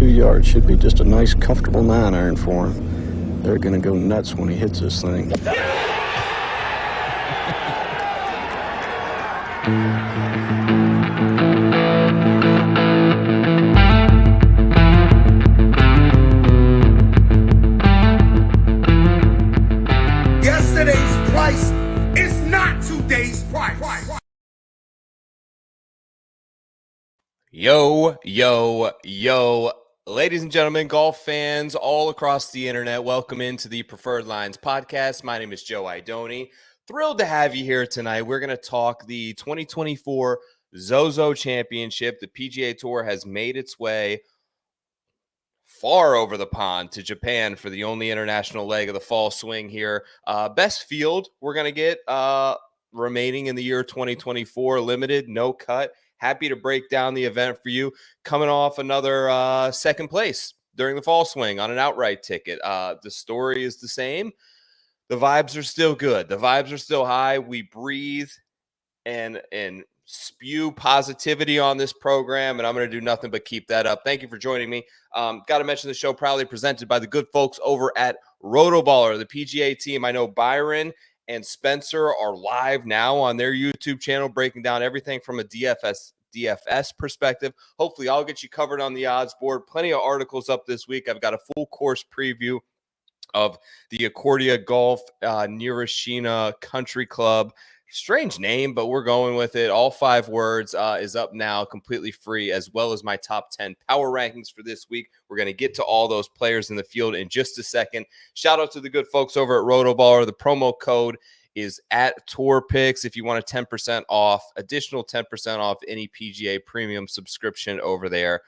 2 yards should be just a nice, comfortable 9-iron for him. They're going to go nuts when he hits this thing. Yesterday's price is not today's price. Yo, yo, yo. Ladies and gentlemen, golf fans all across the internet, welcome into the Preferred Lines podcast. My name is Joe Idoni. Thrilled to have you here tonight. We're going to talk the 2024 ZOZO Championship. The PGA Tour has made its way far over the pond to Japan for the only international leg of the fall swing here. Best field we're going to get remaining in the year 2024, limited, no cut. Happy to break down the event for you. Coming off another second place during the fall swing on an outright ticket. The story is the same. The vibes are still good. The vibes are still high. We breathe and spew positivity on this program, and I'm going to do nothing but keep that up. Thank you for joining me. Got to mention the show proudly presented by the good folks over at Rotoballer, the PGA team. I know Byron and Spencer are live now on their YouTube channel, breaking down everything from a DFS perspective. Hopefully, I'll get you covered on the odds board. Plenty of articles up this week. I've got a full course preview of the Accordia Golf Narashino Country Club. Strange name, but we're going with it. All 5 words is up now, completely free, as well as my top 10 power rankings for this week. We're going to get to all those players in the field in just a second. Shout out to the good folks over at Rotoballer. The promo code is at TourPicks if you want a 10% off, additional 10% off any PGA premium subscription over there.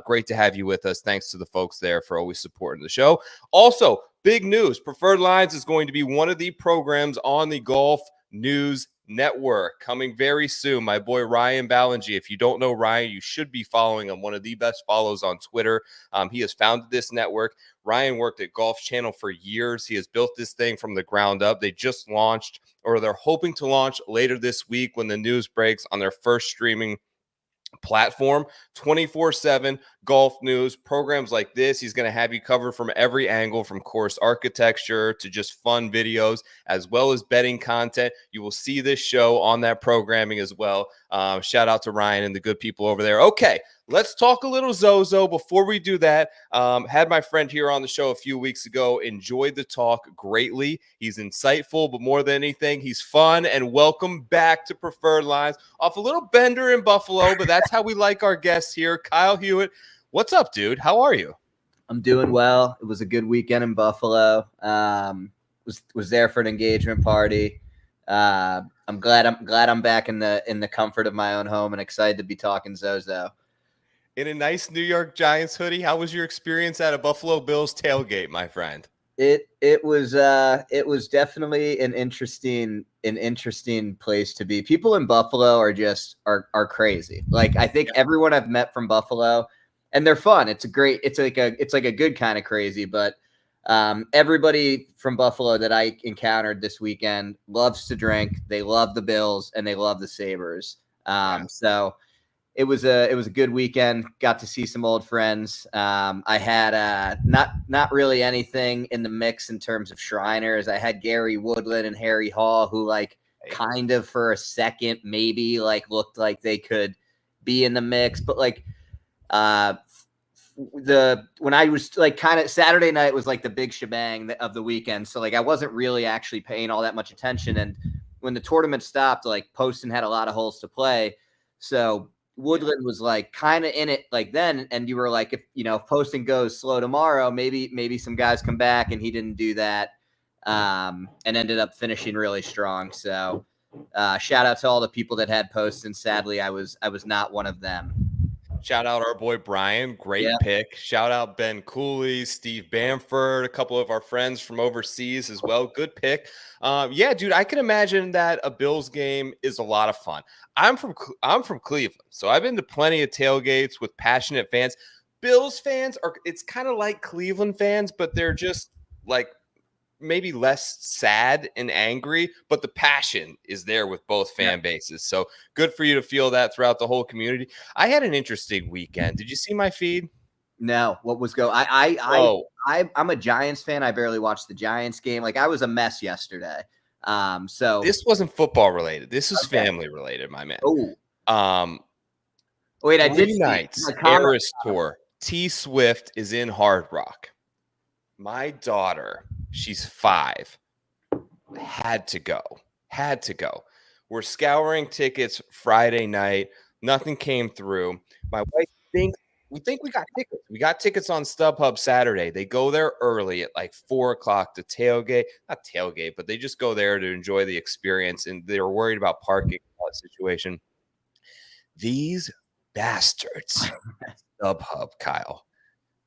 Great to have you with us. Thanks to the folks there for always supporting the show. Also, big news. Preferred Lines is going to be one of the programs on the Golf News Network coming very soon. My boy Ryan Ballingy. If you don't know Ryan, you should be following him. One of the best follows on Twitter. He has founded this network. Ryan worked at Golf Channel for years. He has built this thing from the ground up. They just launched, or they're hoping to launch later this week when the news breaks, on their first streaming platform. 24/7 golf news, programs like this. He's going to have you covered from every angle, from course architecture to just fun videos, as well as betting content. You will see this show on that programming as well. Shout out to Ryan and the good people over there. Okay, let's talk a little ZOZO. Before we do that, had my friend here on the show a few weeks ago. Enjoyed the talk greatly. He's insightful, but more than anything, he's fun. And welcome back to Preferred Lines. Off a little bender in Buffalo, but that's how we like our guests here. Kyle Hewett, what's up, dude? How are you? I'm doing well. It was a good weekend in Buffalo. Was there for an engagement party. I'm glad I'm back in the comfort of my own home and excited to be talking ZOZO. In a nice New York Giants hoodie, how was your experience at a Buffalo Bills tailgate, my friend? It was definitely an interesting place to be. People in Buffalo are crazy. Like, I think everyone I've met from Buffalo, and they're fun. It's like a good kind of crazy, but everybody from Buffalo that I encountered this weekend loves to drink. They love the Bills and they love the Sabres. So it was a good weekend. Got to see some old friends. I had not really anything in the mix in terms of Shriners. I had Gary Woodland and Harry Hall, who kind of for a second maybe looked like they could be in the mix, but when I was kind of Saturday night was the big shebang of the weekend. So I wasn't really actually paying all that much attention. And when the tournament stopped, Poston had a lot of holes to play. So Woodland was kind of in it then. And you were if Poston goes slow tomorrow, maybe some guys come back, and he didn't do that. And ended up finishing really strong. So shout out to all the people that had Poston. Sadly, I was not one of them. Shout out our boy Brian. Great pick. Shout out Ben Cooley, Steve Bamford, a couple of our friends from overseas as well. Good pick. Dude, I can imagine that a Bills game is a lot of fun. I'm from Cleveland, so I've been to plenty of tailgates with passionate fans. Bills fans it's kind of like Cleveland fans, but they're just maybe less sad and angry, but the passion is there with both fan bases. So good for you to feel that throughout the whole community. I had an interesting weekend. Did you see my feed? No, what was Oh, I'm a Giants fan. I barely watched the Giants game. Like I was a mess yesterday. So this wasn't football related. This is okay. family related, my man. Oh, Um, wait, I did 3 see nights, my comment. Eras Tour. T Swift is in Hard Rock. My daughter, she's 5, had to go. Had to go. We're scouring tickets Friday night. Nothing came through. My wife thinks we got tickets. We got tickets on StubHub Saturday. They go there early at like 4:00 to tailgate. Not tailgate, but they just go there to enjoy the experience. And they're worried about parking situation. These bastards, StubHub, Kyle,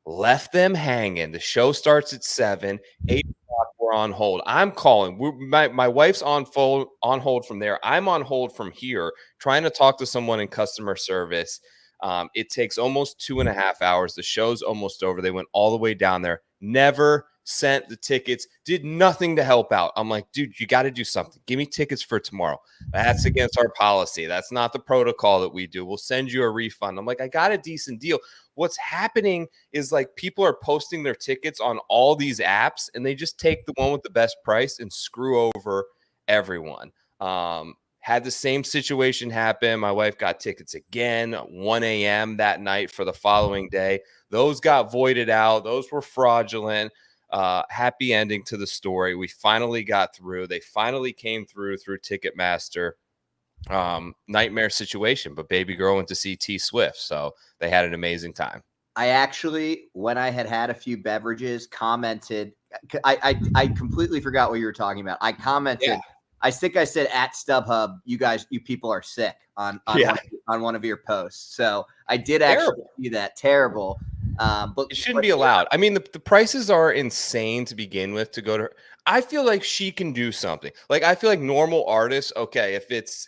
left them hanging. The show starts at 7, 8:00. We're on hold. I'm calling. My wife's on hold from there. I'm on hold from here, trying to talk to someone in customer service. It takes almost 2.5 hours. The show's almost over. They went all the way down there. Never sent the tickets. Did nothing to help out. I'm like, dude, you got to do something. Give me tickets for tomorrow. That's against our policy. That's not the protocol that we do. We'll send you a refund. I'm like, I got a decent deal. What's happening is like people are posting their tickets on all these apps and they just take the one with the best price and screw over everyone. Had the same situation happen. My wife got tickets again at 1 a.m. that night for the following day. Those got voided out. Those were fraudulent. Happy ending to the story. We finally got through. They finally came through Ticketmaster. Nightmare situation, but baby girl went to see T Swift, so they had an amazing time. I actually, when I had a few beverages, commented. I completely forgot what you were talking about. I commented. Yeah. I think I said at StubHub, you people are sick on one of your posts. So I did actually see that. Terrible. But it shouldn't be allowed. I mean, the prices are insane to begin with to go to her. I feel like she can do something. Like, I feel like normal artists, okay, if it's,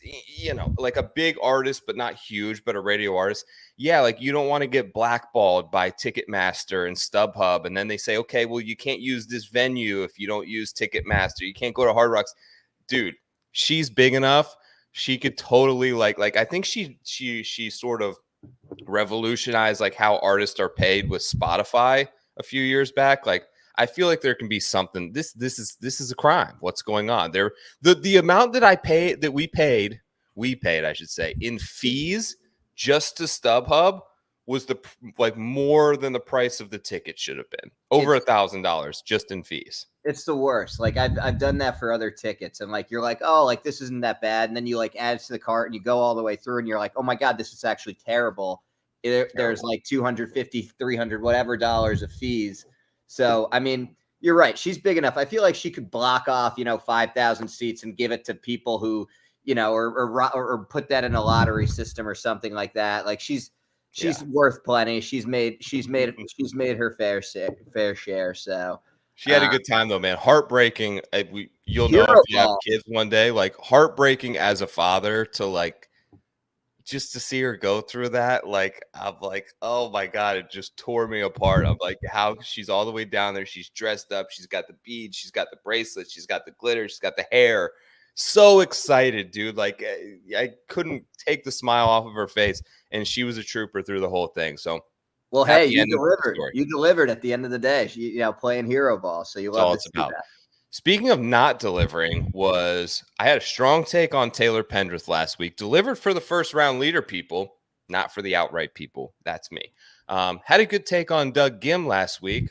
like a big artist, but not huge, but a radio artist, yeah, like you don't want to get blackballed by Ticketmaster and StubHub. And then they say, okay, well, you can't use this venue if you don't use Ticketmaster. You can't go to Hard Rocks. Dude, she's big enough. She could totally like I think she sort of revolutionized like how artists are paid with Spotify a few years back. Like I feel like there can be something. This is a crime. What's going on there? The amount that we paid, I should say, in fees just to StubHub was more than the price of the ticket should have been. Over $1,000 just in fees. It's the worst. Like I've done that for other tickets, and like you're like, oh, like this isn't that bad, and then you like add it to the cart and you go all the way through, and you're like, oh my god, this is actually terrible. There's like $250, $300, whatever dollars of fees. So I mean, you're right. She's big enough. I feel like she could block off 5,000 seats and give it to people who or put that in a lottery system or something like that. Like she's worth plenty. She's made her fair share. So. She had a good time though, man. Heartbreaking. You'll know if you have kids one day. Like heartbreaking as a father to like just to see her go through that. Like I'm like, oh my god, it just tore me apart. I'm like, how she's all the way down there. She's dressed up. She's got the beads. She's got the bracelets. She's got the glitter. She's got the hair. So excited, dude. Like I couldn't take the smile off of her face, and she was a trooper through the whole thing. So. Well, hey, you delivered. You delivered at the end of the day. Playing hero ball. So you love to see that. Speaking of not delivering, I had a strong take on Taylor Pendrith last week. Delivered for the first round leader people, not for the outright people. That's me. Had a good take on Doug Gim last week.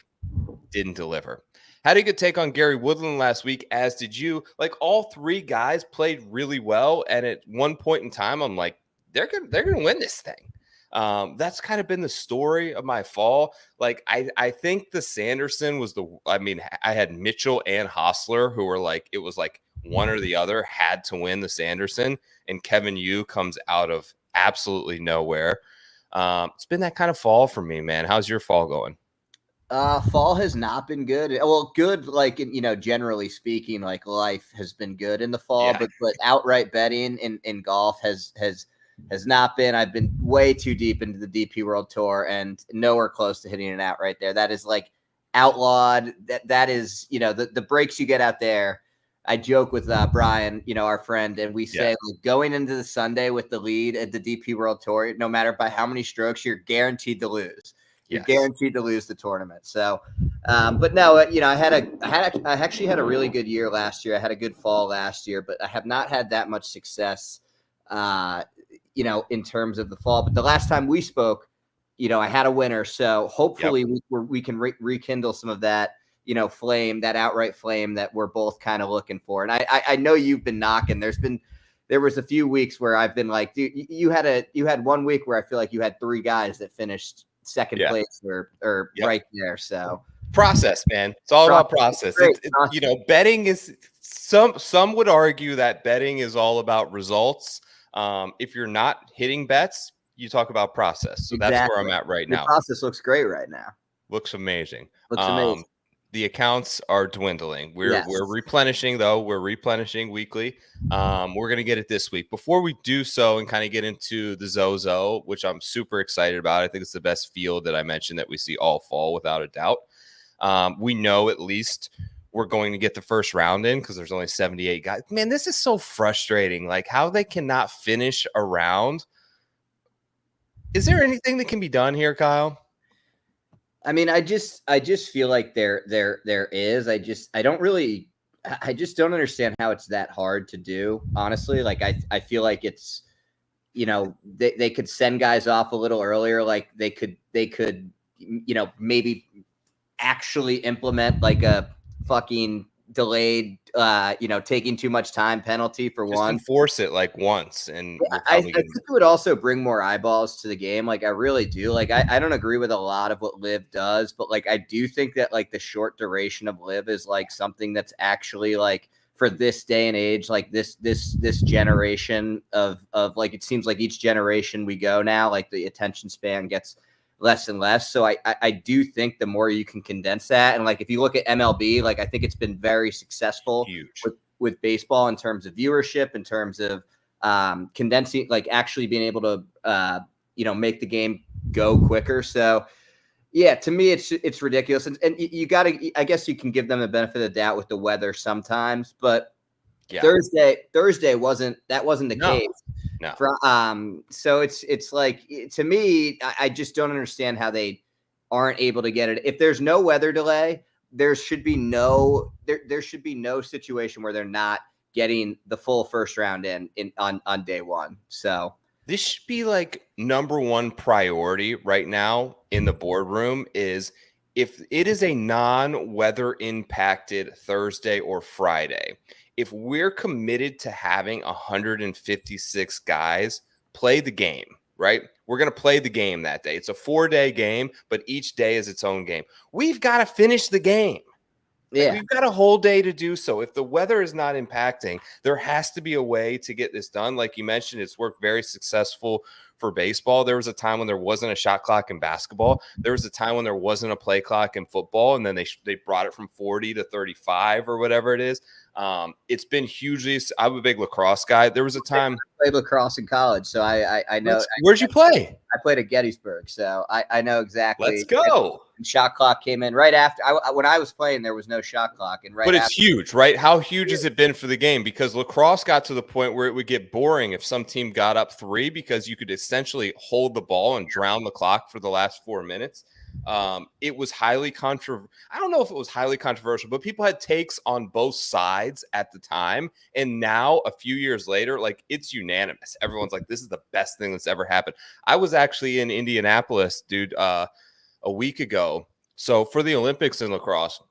Didn't deliver. Had a good take on Gary Woodland last week, as did you. Like all three guys played really well, and at one point in time, I'm like, they're gonna win this thing. That's kind of been the story of my fall. Like I think the Sanderson was I had Mitchell and Hostler who were like, it was like one or the other had to win the Sanderson, and Kevin Yu comes out of absolutely nowhere. It's been that kind of fall for me, man. How's your fall going? Fall has not been good. Well, good, like, generally speaking, like life has been good in the fall, but outright betting in golf has not been. I've been way too deep into the DP World Tour and nowhere close to hitting it out right there. That is like outlawed. That is, the breaks you get out there. I joke with Brian, our friend, and we say like, going into the Sunday with the lead at the DP World Tour, no matter by how many strokes, you're guaranteed to lose. You're Yes. guaranteed to lose the tournament. So, but no, I actually had a really good year last year. I had a good fall last year, but I have not had that much success, in terms of the fall. But the last time we spoke, I had a winner. So hopefully we can rekindle some of that, flame, that outright flame that we're both kind of looking for. And I know you've been knocking. There was a few weeks where I've been like, dude, you had 1 week where I feel like you had 3 guys that finished second place or right there. So process, man. It's all about process. Betting is some would argue that betting is all about results. If you're not hitting bets, you talk about process. So that's where I'm at right now. The process looks great right now. Looks amazing. Looks amazing. The accounts are dwindling. We're replenishing, though. We're replenishing weekly. We're going to get it this week. Before we do so and kind of get into the ZOZO, which I'm super excited about. I think it's the best field that I mentioned that we see all fall without a doubt. We know at least we're going to get the first round in because there's only 78 guys. Man, this is so frustrating. Like how they cannot finish a round. Is there anything that can be done here, Kyle? I mean, I just feel like there is. I just don't understand how it's that hard to do. Honestly, like I feel like it's, they could send guys off a little earlier. Like they could, maybe actually implement like a fucking delayed, taking too much time penalty for just one. Enforce it like once, and I think it would also bring more eyeballs to the game. Like I really do. Like I don't agree with a lot of what Live does, but like I do think that like the short duration of Live is like something that's actually like for this day and age, like this generation of like it seems like each generation we go now, like the attention span gets less and less. So I do think the more you can condense that, and like if you look at MLB, like I think it's been very successful with baseball in terms of viewership, in terms of condensing, like actually being able to make the game go quicker. So yeah, to me it's ridiculous, and you gotta, I guess you can give them the benefit of the doubt with the weather sometimes, but Thursday wasn't the case. No. So it's like, to me, I just don't understand how they aren't able to get it. If there's no weather delay, there should be no situation where they're not getting the full first round on day one. So this should be like number one priority right now in the boardroom is if it is a non-weather impacted Thursday or Friday, if we're committed to having 156 guys play the game, right? We're going to play the game that day. It's a 4-day game, but each day is its own game. We've got to finish the game. Like, we've got a whole day to do so. If the weather is not impacting, there has to be a way to get this done. Like you mentioned, it's worked very successful for baseball. There was a time when there wasn't a shot clock in basketball. There was a time when there wasn't a play clock in football, and then they brought it from 40 to 35 or whatever it is. It's been hugely. I'm a big lacrosse guy. There was a time I played lacrosse in college, so I know. Where'd you play? I played at Gettysburg, so I know exactly. Let's go. And shot clock came in right after. When I was playing, there was no shot clock, and but it's huge, right? How huge has it been for the game? Because lacrosse got to the point where it would get boring if some team got up 3, because you could essentially hold the ball and drown the clock for the last 4 minutes. It was highly controversial. I don't know if it was highly controversial, but people had takes on both sides at the time. And now, a few years later, like, it's unanimous. Everyone's like, this is the best thing that's ever happened. I was actually in Indianapolis, dude, a week ago. So for the Olympics in lacrosse,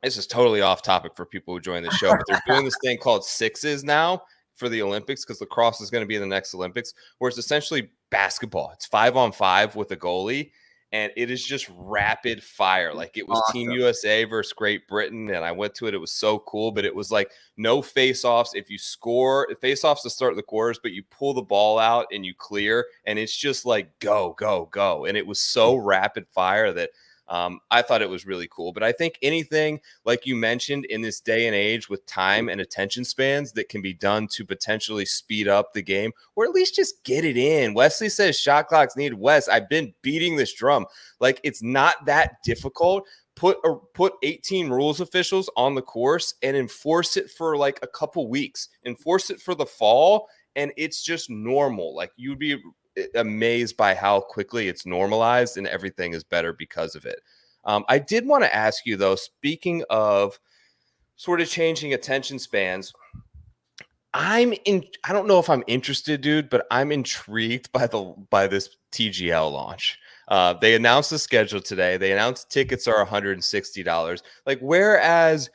this is totally off topic for people who join the show, but they're doing this thing called sixes now for the Olympics, because lacrosse is going to be in the next Olympics, where it's essentially basketball. It's 5-on-5 with a goalie. And it is just rapid fire. Like, it was awesome. Team USA versus Great Britain, and I went to it. It was so cool, but it was like no face-offs. If you score, face-offs to start the quarters, but you pull the ball out and you clear, and it's just like go, go, go. And it was so rapid fire that I thought it was really cool. But I think anything, like you mentioned, in this day and age with time and attention spans that can be done to potentially speed up the game, or at least just get it in. Wesley says shot clocks need. Wes, I've been beating this drum. Like, it's not that difficult. Put 18 rules officials on the course and enforce it for like a couple weeks. Enforce it for the fall, and it's just normal. Like, you'd be amazed by how quickly it's normalized and everything is better because of it. I did want to ask you though, speaking of sort of changing attention spans, I don't know if I'm interested, dude, but I'm intrigued by this TGL launch. They announced the schedule today. They announced tickets are $160. Like, whereas,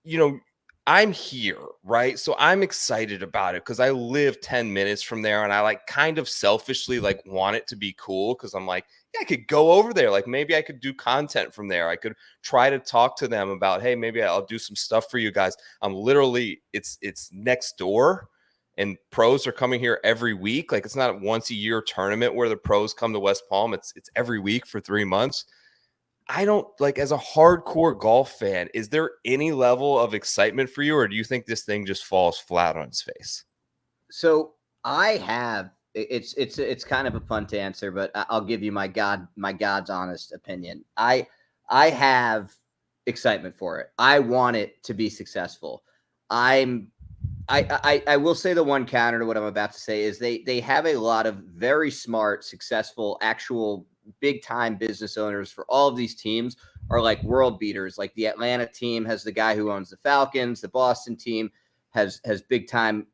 you know, I'm here, right? So I'm excited about it because I live 10 minutes from there, and I like kind of selfishly like want it to be cool because I'm like, yeah, I could go over there. Like maybe I could do content from there. I could try to talk to them about, hey, maybe I'll do some stuff for you guys. I'm literally, it's next door, and pros are coming here every week. Like it's not a once a year tournament where the pros come to West Palm. It's every week for 3 months. I don't like, as a hardcore golf fan, is there any level of excitement for you, or do you think this thing just falls flat on its face? So I have it's kind of a punt answer, but I'll give you my God's honest opinion. I have excitement for it. I want it to be successful. I will say the one counter to what I'm about to say is they have a lot of very smart, successful, actual big time business owners for all of these teams are like world beaters. Like the Atlanta team has the guy who owns the Falcons. The Boston team has big time,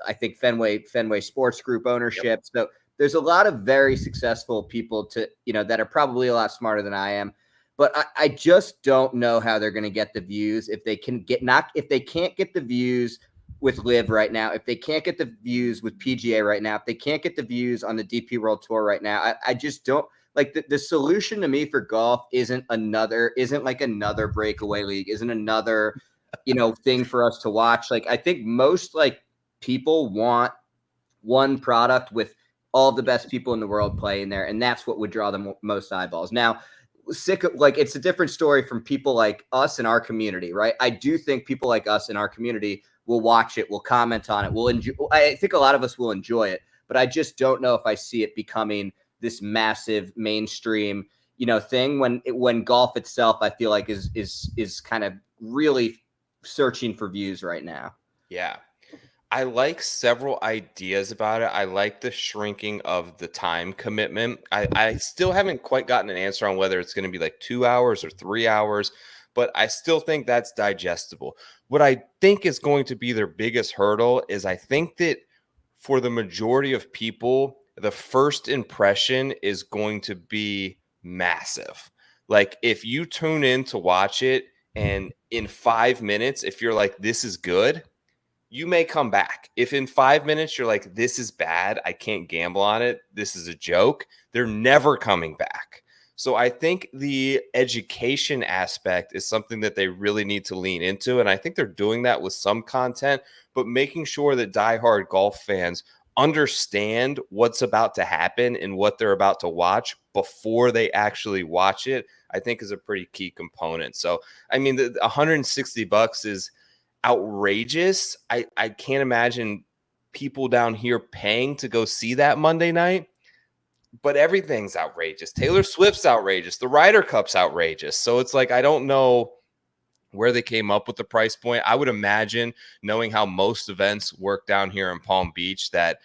I think Fenway Sports Group ownership. Yep. So there's a lot of very successful people that are probably a lot smarter than I am. But I just don't know how they're going to get the views if they can't get the views with Live right now, if they can't get the views with PGA right now, if they can't get the views on the DP World Tour right now. I just don't like the solution to me for golf isn't like another breakaway league, isn't another, thing for us to watch. Like I think most like people want one product with all the best people in the world playing there, and that's what would draw the most eyeballs. Now, it's a different story from people like us in our community, right? I do think people like us in our community will watch it, will comment on it, I think a lot of us will enjoy it, but I just don't know if I see it becoming this massive mainstream, thing when golf itself, I feel like is kind of really searching for views right now. Yeah. I like several ideas about it. I like the shrinking of the time commitment. I still haven't quite gotten an answer on whether it's going to be like 2 hours or 3 hours, but I still think that's digestible. What I think is going to be their biggest hurdle is I think that for the majority of people, the first impression is going to be massive. Like if you tune in to watch it and in 5 minutes, if you're like, this is good, you may come back. If in 5 minutes you're like, this is bad, I can't gamble on it, this is a joke, they're never coming back. So I think the education aspect is something that they really need to lean into. And I think they're doing that with some content, but making sure that diehard golf fans understand what's about to happen and what they're about to watch before they actually watch it, I think is a pretty key component. So, I mean, the $160 is outrageous. I can't imagine people down here paying to go see that Monday night, but everything's outrageous. Taylor Swift's outrageous. The Ryder Cup's outrageous. So it's like, I don't know where they came up with the price point. I would imagine, knowing how most events work down here in Palm Beach, that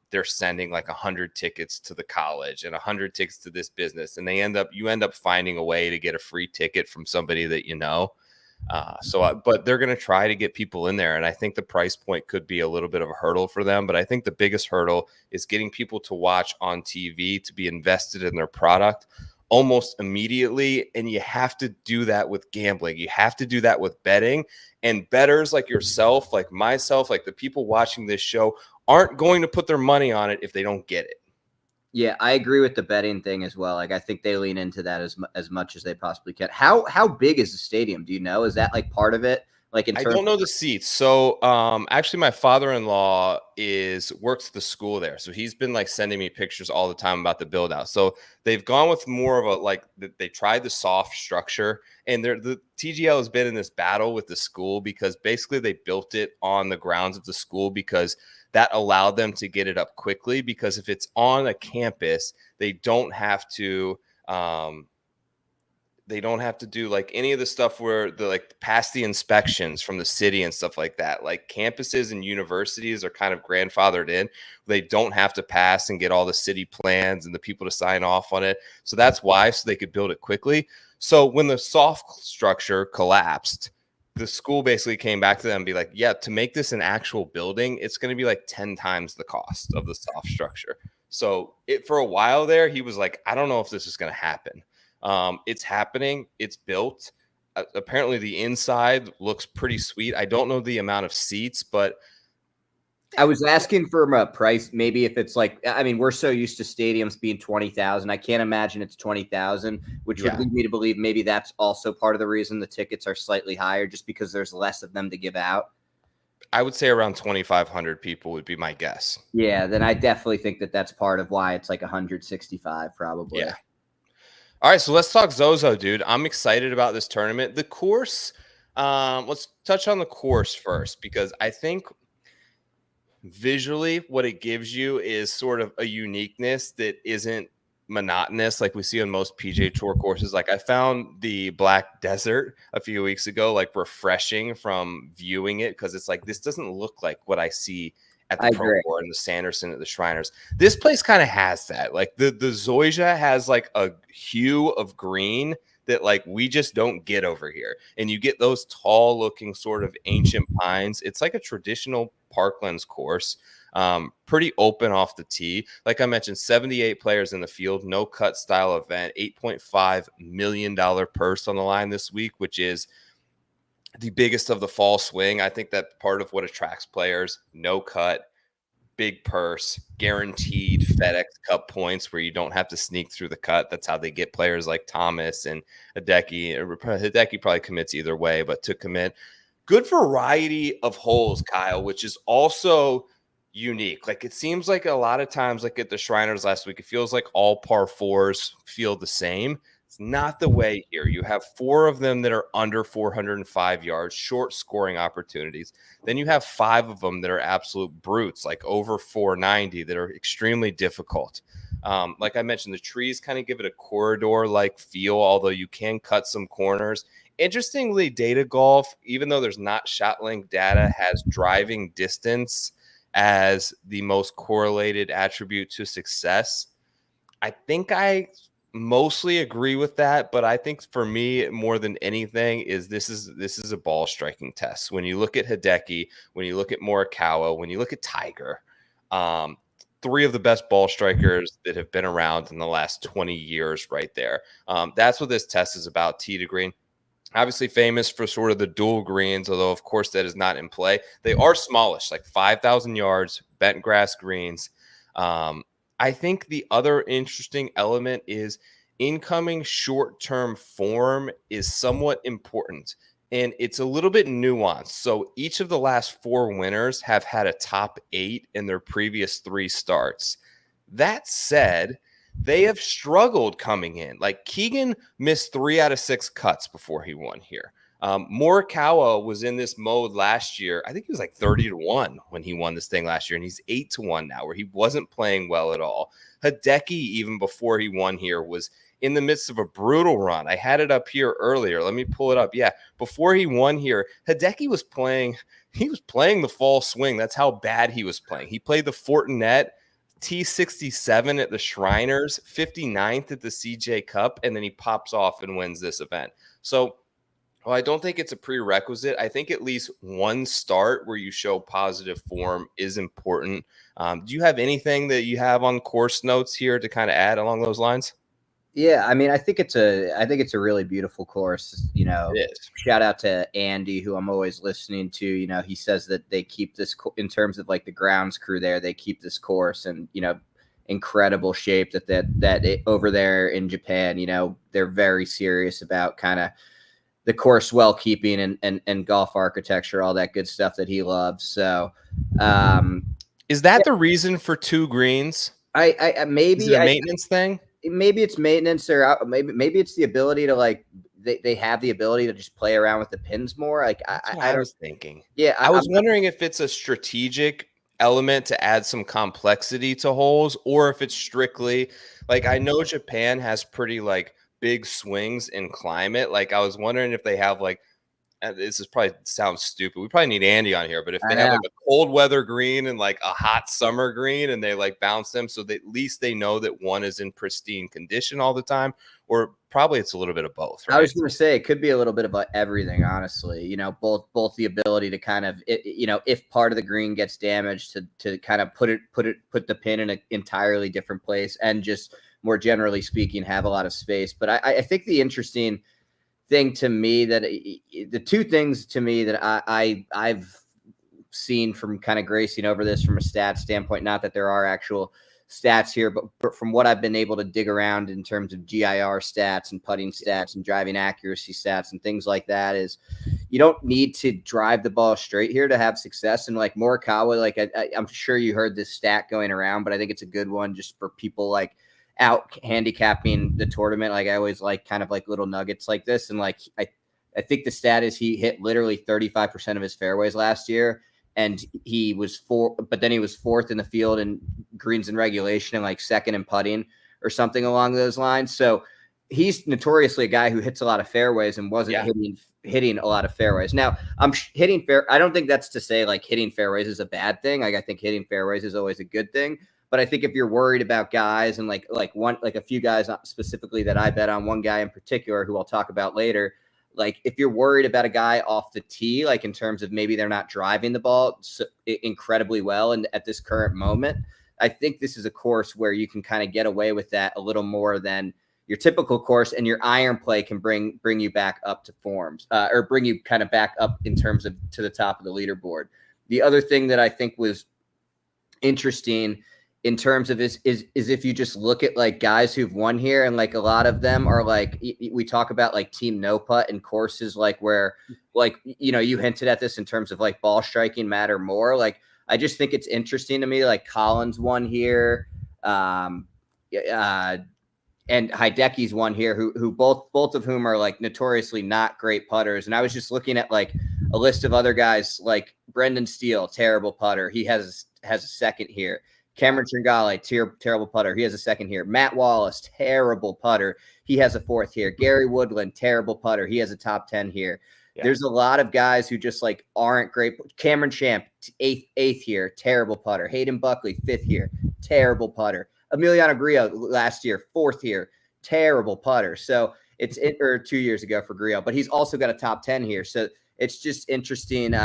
they're sending like 100 tickets to the college and 100 tickets to this business. And you end up finding a way to get a free ticket from somebody that you know. But they're going to try to get people in there. And I think the price point could be a little bit of a hurdle for them. But I think the biggest hurdle is getting people to watch on TV, to be invested in their product almost immediately. And you have to do that with gambling. You have to do that with betting. And bettors like yourself, like myself, like the people watching this show aren't going to put their money on it if they don't get it. Yeah, I agree with the betting thing as well. Like, I think they lean into that as much as they possibly can. How big is the stadium? Do you know? Is that like part of it? Like, I don't know the seats. So, actually, my father-in-law works at the school there, so he's been like sending me pictures all the time about the build out. So they've gone with more of they tried the soft structure, and the TGL has been in this battle with the school because basically they built it on the grounds of the school because that allowed them to get it up quickly, because if it's on a campus, they don't have to They don't have to do like any of the stuff where the like pass the inspections from the city and stuff like that. Like campuses and universities are kind of grandfathered in. They don't have to pass and get all the city plans and the people to sign off on it. So that's why, so they could build it quickly. So when the soft structure collapsed, the school basically came back to them and be like, yeah, to make this an actual building, it's going to be like 10 times the cost of the soft structure. So for a while there, he was like, I don't know if this is going to happen. It's happening. It's built. Apparently the inside looks pretty sweet. I don't know the amount of seats, but I was asking for a price. Maybe if it's like, I mean, we're so used to stadiums being 20,000. I can't imagine it's 20,000, which would lead me to believe maybe that's also part of the reason the tickets are slightly higher, just because there's less of them to give out. I would say around 2,500 people would be my guess. Yeah, then I definitely think that that's part of why it's like 165 probably. Yeah. All right, so let's talk ZOZO, dude. I'm excited about this tournament. The course, let's touch on the course first, because I think visually what it gives you is sort of a uniqueness that isn't monotonous like we see on most PGA Tour courses. Like I found the Black Desert a few weeks ago like refreshing from viewing it, because it's like, this doesn't look like what I see at the Pro Tour and the Sanderson at the Shriners. This place kind of has that. Like the Zoysia has like a hue of green that like we just don't get over here. And you get those tall looking sort of ancient pines. It's like a traditional Parklands course. Pretty open off the tee. Like I mentioned, 78 players in the field, no cut style event, $8.5 million purse on the line this week, which is the biggest of the fall swing. I think that part of what attracts players, no cut, big purse, guaranteed FedEx Cup points where you don't have to sneak through the cut. That's how they get players like Thomas and Hideki. Hideki probably commits either way, but to commit. Good variety of holes, Kyle, which is also unique. Like it seems like a lot of times, like at the Shriners last week, it feels like all par fours feel the same. It's not the way here. You have 4 of them that are under 405 yards, short scoring opportunities. Then you have 5 of them that are absolute brutes, like over 490, that are extremely difficult. Like I mentioned, the trees kind of give it a corridor-like feel, although you can cut some corners. Interestingly, Data Golf, even though there's not shot length data, has driving distance as the most correlated attribute to success. I think I mostly agree with that, but I think for me, more than anything, is this is a ball striking test. When you look at Hideki, when you look at Morikawa, when you look at Tiger, 3 of the best ball strikers that have been around in the last 20 years right there. That's what this test is about, tee to green. Obviously famous for sort of the dual greens, although, of course, that is not in play. They are smallish, like 5,000 yards, bent grass greens. I think the other interesting element is incoming short-term form is somewhat important, and it's a little bit nuanced. So each of the last 4 winners have had a top 8 in their previous 3 starts. That said, they have struggled coming in. Like Keegan missed 3 out of 6 cuts before he won here. Morikawa was in this mode last year. I think he was like 30-1 when he won this thing last year, and he's 8-1 now, where he wasn't playing well at all. Hideki, even before he won here, was in the midst of a brutal run. I had it up here earlier. Let me pull it up. Yeah, before he won here, Hideki was playing. He was playing the fall swing. That's how bad he was playing. He played the Fortinet T67 at the Shriners, 59th at the CJ Cup, and then he pops off and wins this event. So, well, I don't think it's a prerequisite. I think at least one start where you show positive form is important. Do you have anything that you have on course notes here to kind of add along those lines? Yeah, I mean, I think it's a really beautiful course. You know, shout out to Andy, who I'm always listening to. You know, he says that they keep this in terms of like the grounds crew there. They keep this course in, you know, incredible shape. That over there in Japan, you know, they're very serious about kind of the course well keeping and golf architecture, all that good stuff that he loves. So, is that the reason for 2 greens? I maybe is it a maintenance thing. Maybe it's maintenance, or maybe it's the ability to like they have the ability to just play around with the pins more. Like I was thinking. Yeah, I was wondering if it's a strategic element to add some complexity to holes, or if it's strictly like, I know Japan has pretty like big swings in climate. Like I was wondering if they have like, this is probably sounds stupid. We probably need Andy on here, but if they have like a cold weather green and like a hot summer green and they like bounce them so that at least they know that one is in pristine condition all the time, or probably it's a little bit of both, right? I was going to say it could be a little bit of everything, honestly. You know, both the ability to kind of, you know, if part of the green gets damaged, to kind of put the pin in an entirely different place, and just more generally speaking, have a lot of space. But I think the interesting thing to me, that the two things to me that I've seen from kind of Gracing over this from a stats standpoint, not that there are actual stats here, but from what I've been able to dig around in terms of GIR stats and putting stats and driving accuracy stats and things like that, is you don't need to drive the ball straight here to have success. And like Morikawa, like I'm sure you heard this stat going around, but I think it's a good one just for people like out handicapping the tournament. Like I always like kind of like little nuggets like this. And like, I think the stat is he hit literally 35% of his fairways last year. And he was fourth in the field in greens and regulation and like second in putting or something along those lines. So he's notoriously a guy who hits a lot of fairways and wasn't hitting a lot of fairways. Now I don't think that's to say like hitting fairways is a bad thing. Like I think hitting fairways is always a good thing. But I think if you're worried about guys and like a few guys specifically that I bet on, one guy in particular who I'll talk about later, like if you're worried about a guy off the tee, like in terms of maybe they're not driving the ball incredibly well and at this current moment, I think this is a course where you can kind of get away with that a little more than your typical course, and your iron play can bring you back up to forms or bring you kind of back up in terms of to the top of the leaderboard. The other thing that I think was interesting in terms of is if you just look at like guys who've won here, and like a lot of them are like, we talk about like team no putt and courses like where like, you know, you hinted at this in terms of like ball striking matter more. Like, I just think it's interesting to me, like Collins won here, and Hideki's won here, who both of whom are like notoriously not great putters. And I was just looking at like a list of other guys, like Brendan Steele, terrible putter. He has a second here. Cameron Tringale, terrible putter. He has a second here. Matt Wallace, terrible putter. He has a fourth here. Gary Woodland, terrible putter. He has a top 10 here. Yeah. There's a lot of guys who just like aren't great. Cameron Champ, eighth here, terrible putter. Hayden Buckley, fifth here, terrible putter. Emiliano Grillo last year, fourth here, terrible putter. So or 2 years ago for Grillo, but he's also got a top 10 here. So it's just interesting.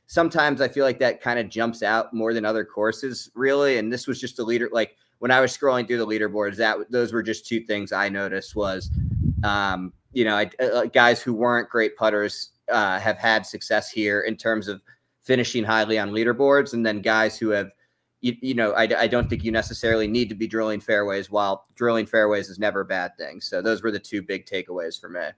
Sometimes I feel like that kind of jumps out more than other courses, really. And this was just a leader. Like when I was scrolling through the leaderboards, those were just two things I noticed was, you know, guys who weren't great putters have had success here in terms of finishing highly on leaderboards. And then guys who have, you know, I don't think you necessarily need to be drilling fairways, while drilling fairways is never a bad thing. So those were the two big takeaways for me.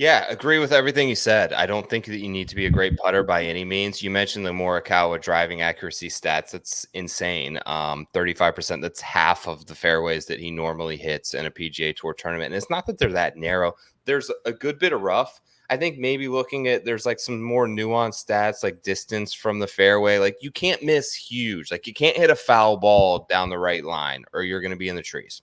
Yeah, agree with everything you said. I don't think that you need to be a great putter by any means. You mentioned the Morikawa driving accuracy stats. That's insane. 35%. That's half of the fairways that he normally hits in a PGA Tour tournament. And it's not that they're that narrow. There's a good bit of rough. I think maybe looking at, there's like some more nuanced stats, like distance from the fairway. Like you can't miss huge. Like you can't hit a foul ball down the right line or you're going to be in the trees.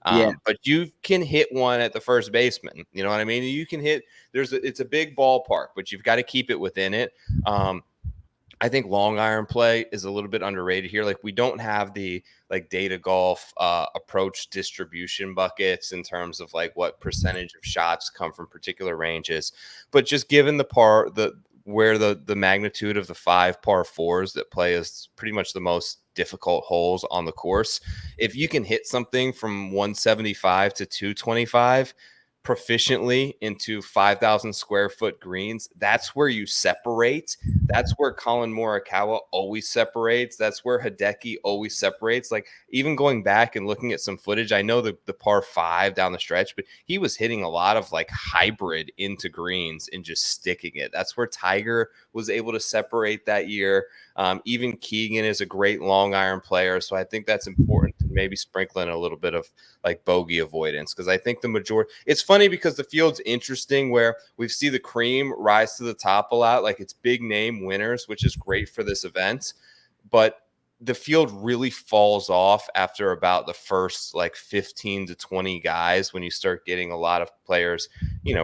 But you can hit one at the first baseman. You know what I mean? You can hit, it's a big ballpark, but you've got to keep it within it. I think long iron play is a little bit underrated here. Like we don't have the like data golf approach distribution buckets in terms of like what percentage of shots come from particular ranges, but just given where the magnitude of the 5 par 4s that play is pretty much the most difficult holes on the course. If you can hit something from 175 to 225 proficiently into 5,000 square foot greens, that's where you separate. That's where Colin Morikawa always separates. That's where Hideki always separates. Like even going back and looking at some footage, I know the par 5 down the stretch, but he was hitting a lot of like hybrid into greens and just sticking it. That's where Tiger was able to separate that year. Even Keegan is a great long iron player. So I think that's important to maybe sprinkle in a little bit of like bogey avoidance. Cause I think the majority, it's funny because the field's interesting where we see the cream rise to the top a lot. Like it's big name winners, which is great for this event. But the field really falls off after about the first like 15 to 20 guys when you start getting a lot of players,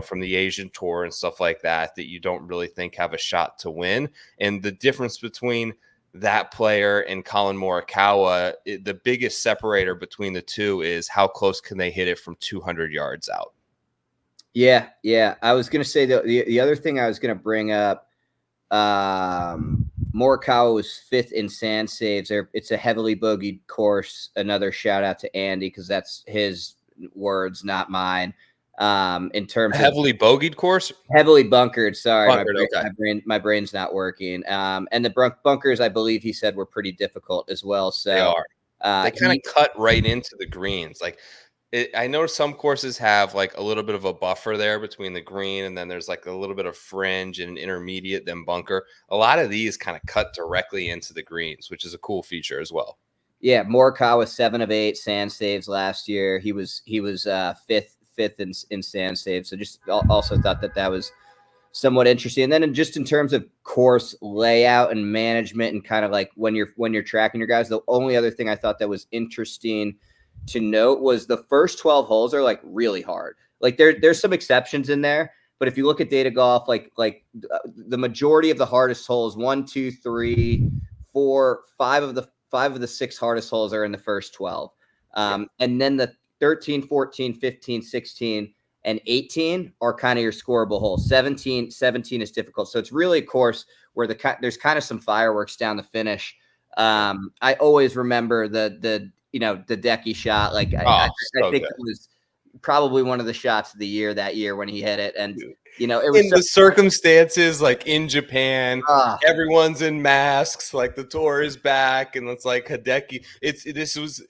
from the Asian tour and stuff like that you don't really think have a shot to win. And the difference between that player and Colin Morikawa, the biggest separator between the two is how close can they hit it from 200 yards out. Yeah. I was going to say the other thing I was going to bring up, Morikawa was 5th in sand saves. It's a heavily bogeyed course. Another shout out to Andy, because that's his words, not mine. In terms of heavily bogeyed course, heavily bunkered. Sorry, bunkered, my brain's not working. And the bunkers, I believe he said, were pretty difficult as well. So they are. They kind of cut right into the greens. Like, I know some courses have like a little bit of a buffer there between the green, and then there's like a little bit of fringe and intermediate, then bunker. A lot of these kind of cut directly into the greens, which is a cool feature as well. Yeah, Morikawa 7 of 8 sand saves last year. He was 5th in sand saves. So just also thought that was somewhat interesting. And then just in terms of course layout and management, and kind of like when you're tracking your guys, the only other thing I thought that was interesting to note was the first 12 holes are like really hard. Like there's some exceptions in there, but if you look at data golf, like the majority of the hardest holes, 1, 2, 3, 4, 5 of the 6 hardest holes are in the first 12. And then the 13, 14, 15, 16, and 18 are kind of your scoreable holes. 17 is difficult. So it's really a course where there's kind of some fireworks down the finish. I always remember the Decky shot. Like I think it was probably one of the shots of the year that year when he hit it. And it was the circumstances, like in Japan, everyone's in masks, like the tour is back, and it's like Hideki. This was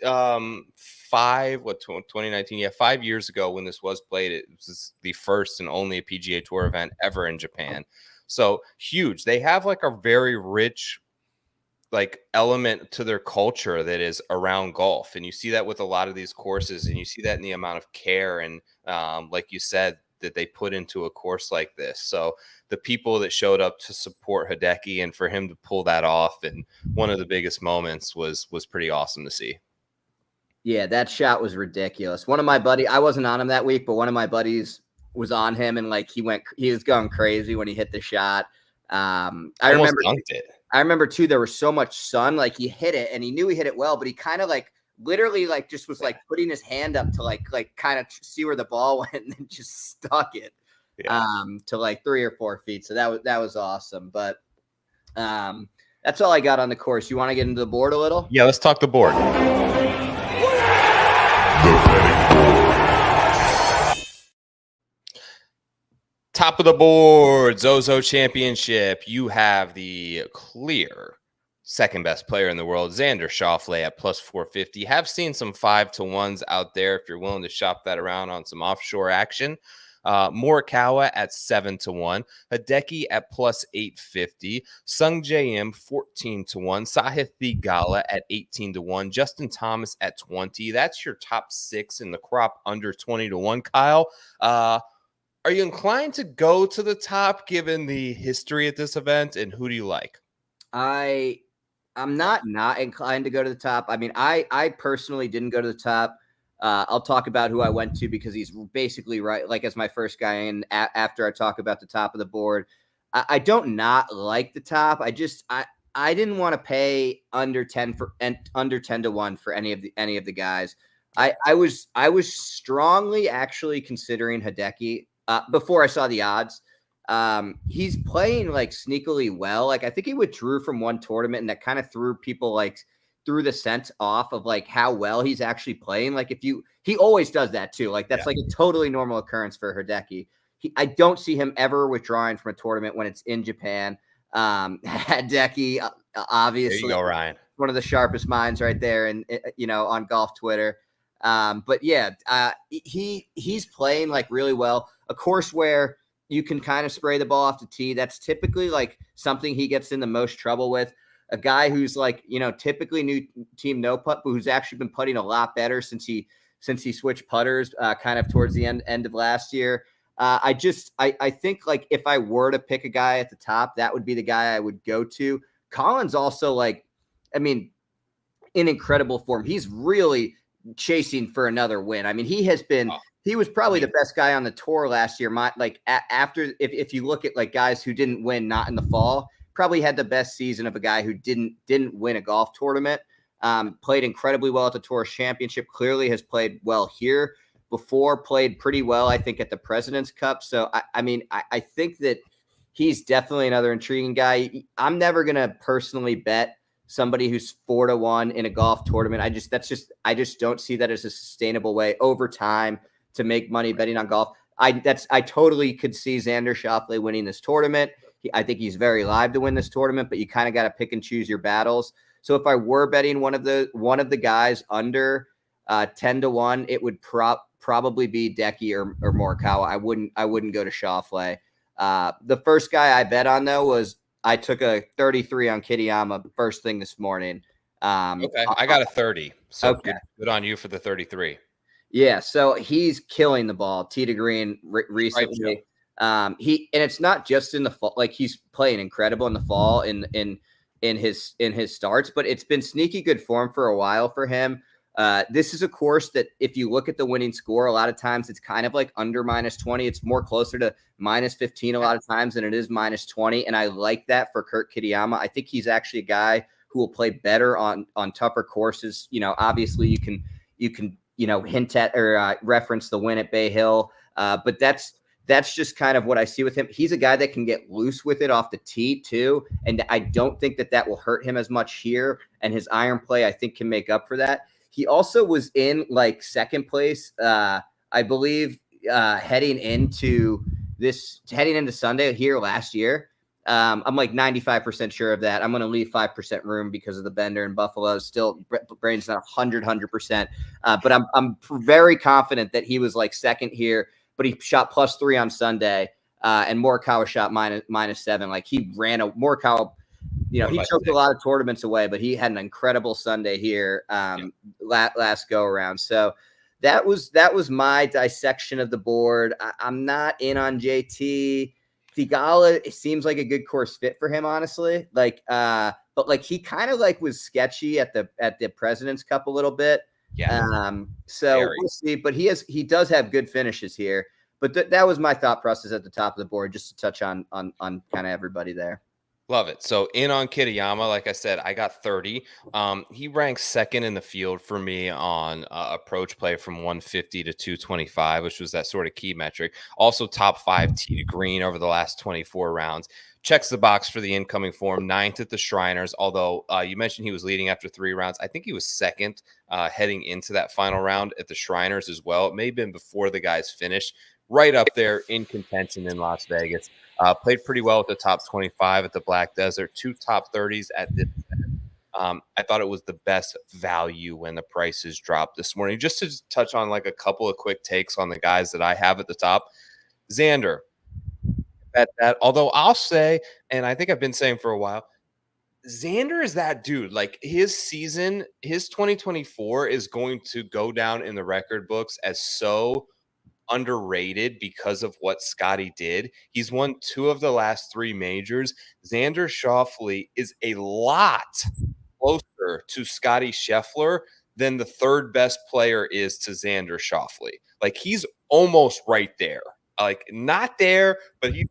2019? Yeah, 5 years ago when this was played. It was the first and only PGA Tour event ever in Japan. So huge. They have like a very rich like element to their culture that is around golf, and you see that with a lot of these courses, and you see that in the amount of care and like you said, that they put into a course like this. So the people that showed up to support Hideki, and for him to pull that off in one of the biggest moments was pretty awesome to see. Yeah, that shot was ridiculous. One of my I wasn't on him that week, but one of my buddies was on him, and like he was going crazy when he hit the shot. I remember dunked it. I remember too, there was so much sun, like he hit it and he knew he hit it well, but he kind of like literally like just was like putting his hand up to like kind of see where the ball went, and then just stuck it to like 3 or 4 feet. So that was awesome. But that's all I got on the course. You want to get into the board a little? Yeah, let's talk the board. Top of the board, ZOZO Championship. You have the clear second best player in the world, Xander Schauffele at plus 450. Have seen some 5-to-1s out there if you're willing to shop that around on some offshore action. Morikawa at 7-to-1, Hideki at plus 850, Sung J M 14-to-1, Sahith Theegala at 18-to-1, Justin Thomas at 20. That's your top 6 in the crop under 20-to-1. Kyle, are you inclined to go to the top given the history at this event, and who do you like? I'm not inclined to go to the top. I mean, I personally didn't go to the top. I'll talk about who I went to because he's basically right, like as my first guy in after I talk about the top of the board. I don't not like the top. I didn't want to pay under 10-to-1 for any of the guys. I was strongly actually considering Hideki before I saw the odds. He's playing like sneakily well. Like I think he withdrew from one tournament, and that kind of threw people like through the scent off of like how well he's actually playing. Like he always does that too. Like that's like a totally normal occurrence for Hideki. I don't see him ever withdrawing from a tournament when it's in Japan. Hideki, obviously, there you go, Ryan. One of the sharpest minds right there, and on golf Twitter. But yeah, he's playing like really well. A course where you can kind of spray the ball off the tee. That's typically like something he gets in the most trouble with. A guy who's like, typically new team no putt, but who's actually been putting a lot better since he switched putters kind of towards the end of last year. I think like if I were to pick a guy at the top, that would be the guy I would go to. Colin's also like, I mean, in incredible form. He's really chasing for another win. I mean, he was probably the best guy on the tour last year. After, if you look at like guys who didn't win, not in the fall, probably had the best season of a guy who didn't win a golf tournament. Played incredibly well at the Tour Championship. Clearly has played well here before. Played pretty well, I think, at the President's Cup. So I think that he's definitely another intriguing guy. I'm never gonna personally bet somebody who's 4-1 in a golf tournament. I just don't see that as a sustainable way over time to make money betting on golf. I totally could see Xander Schauffele winning this tournament. I think he's very live to win this tournament, but you kind of got to pick and choose your battles. So if I were betting one of the guys under 10-1, it would probably be Decky or Morikawa. I wouldn't go to Schauffele. The first guy I bet on though was I took a 33 on Kitayama first thing this morning. Okay, I got a 30. So okay. Good on you for the 33. Yeah, so he's killing the ball. Tee to green recently. And it's not just in the fall. Like he's playing incredible in the fall in his starts, but it's been sneaky good form for a while for him. This is a course that if you look at the winning score, a lot of times it's kind of like under -20. It's more closer to -15 a lot of times than it is -20. And I like that for Kurt Kitayama. I think he's actually a guy who will play better on tougher courses. You know, obviously you can hint at or reference the win at Bay Hill. But that's just kind of what I see with him. He's a guy that can get loose with it off the tee too. And I don't think that will hurt him as much here. And his iron play, I think, can make up for that. He also was in like second place, I believe, heading into Sunday here last year. I'm like 95% sure of that. I'm going to leave 5% room because of the bender in Buffalo. Still, brain's not 100%. But I'm very confident that he was like second here, but he shot +3 on Sunday. And Morikawa shot -7. Like he ran Morikawa. You know, he choked a lot of tournaments away, but he had an incredible Sunday here last go around. So that was my dissection of the board. I'm not in on JT. Theegala, it seems like a good course fit for him, honestly. Like, but like he kind of like was sketchy at the President's Cup a little bit. Yeah. So we'll see. But he does have good finishes here. But that was my thought process at the top of the board, just to touch on kind of everybody there. Love it. So in on Kitayama, like I said, I got 30. He ranks second in the field for me on approach play from 150 to 225, which was that sort of key metric. Also top 5 tee to green over the last 24 rounds. Checks the box for the incoming form, 9th at the Shriners. Although you mentioned he was leading after 3 rounds. I think he was second heading into that final round at the Shriners as well. It may have been before the guys finished. Right up there in contention in Las Vegas. Played pretty well at the top 25 at the Black Desert, 2 top 30s at this event. I thought it was the best value when the prices dropped this morning. Just to touch on like a couple of quick takes on the guys that I have at the top. Xander, although I'll say, and I think I've been saying for a while, Xander is that dude. Like his season, his 2024 is going to go down in the record books as so underrated because of what Scotty did. He's won 2 of the last 3 majors. Xander Schauffele is a lot closer to Scotty Scheffler than the 3rd best player is to Xander Schauffele. Like he's almost right there. Like not there, but he's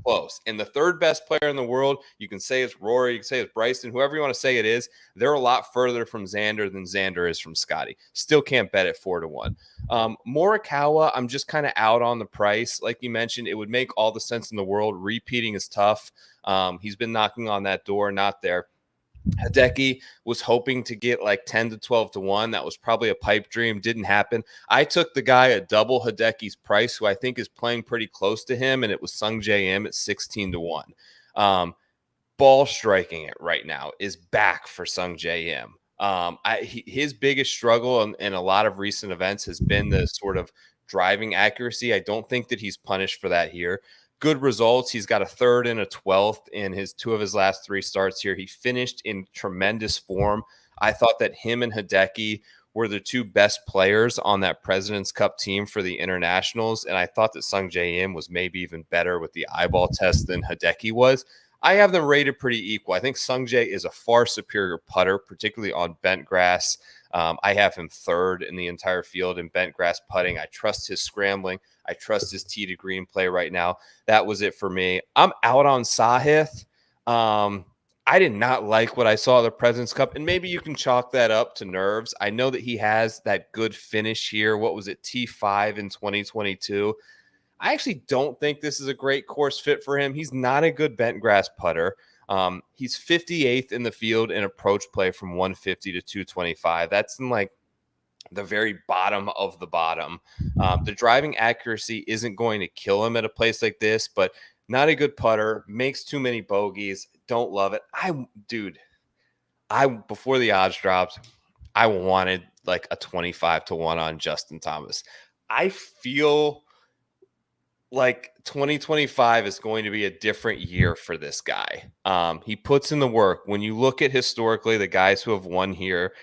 close. And the 3rd best player in the world, you can say it's Rory, you can say it's Bryson, whoever you want to say it is, they're a lot further from Xander than Xander is from Scotty. Still can't bet at 4-1. Morikawa, I'm just kind of out on the price. Like you mentioned, it would make all the sense in the world. Repeating is tough. He's been knocking on that door, not there. Hideki was hoping to get like 10 to 12 to 1. That was probably a pipe dream. Didn't happen. I took the guy at double Hideki's price, who I think is playing pretty close to him, and it was Sung J M at 16 to 1. Ball striking it right now is back for Sung J M. His biggest struggle in a lot of recent events has been the sort of driving accuracy. I don't think that he's punished for that here. Good results. He's got a 3rd and a 12th in 2 of his last 3 starts here. He finished in tremendous form. I thought that him and Hideki were the 2 best players on that President's Cup team for the internationals. And I thought that Sung J M was maybe even better with the eyeball test than Hideki was. I have them rated pretty equal. I think Sungjae is a far superior putter, particularly on bent grass. I have him third in the entire field in bent grass putting. I trust his scrambling. I trust his tee to green play right now. That was it for me. I'm out on Sahith. I did not like what I saw at the President's Cup, and maybe you can chalk that up to nerves. I know that he has that good finish here. What was it, T5 in 2022? I actually don't think this is a great course fit for him. He's not a good bent grass putter. He's 58th in the field in approach play from 150 to 225. That's in like the very bottom of the bottom. The driving accuracy isn't going to kill him at a place like this, but not a good putter, makes too many bogeys. Don't love it. Before the odds dropped, I wanted like a 25-1 on Justin Thomas. I feel like 2025 is going to be a different year for this guy. He puts in the work. When you look at historically the guys who have won here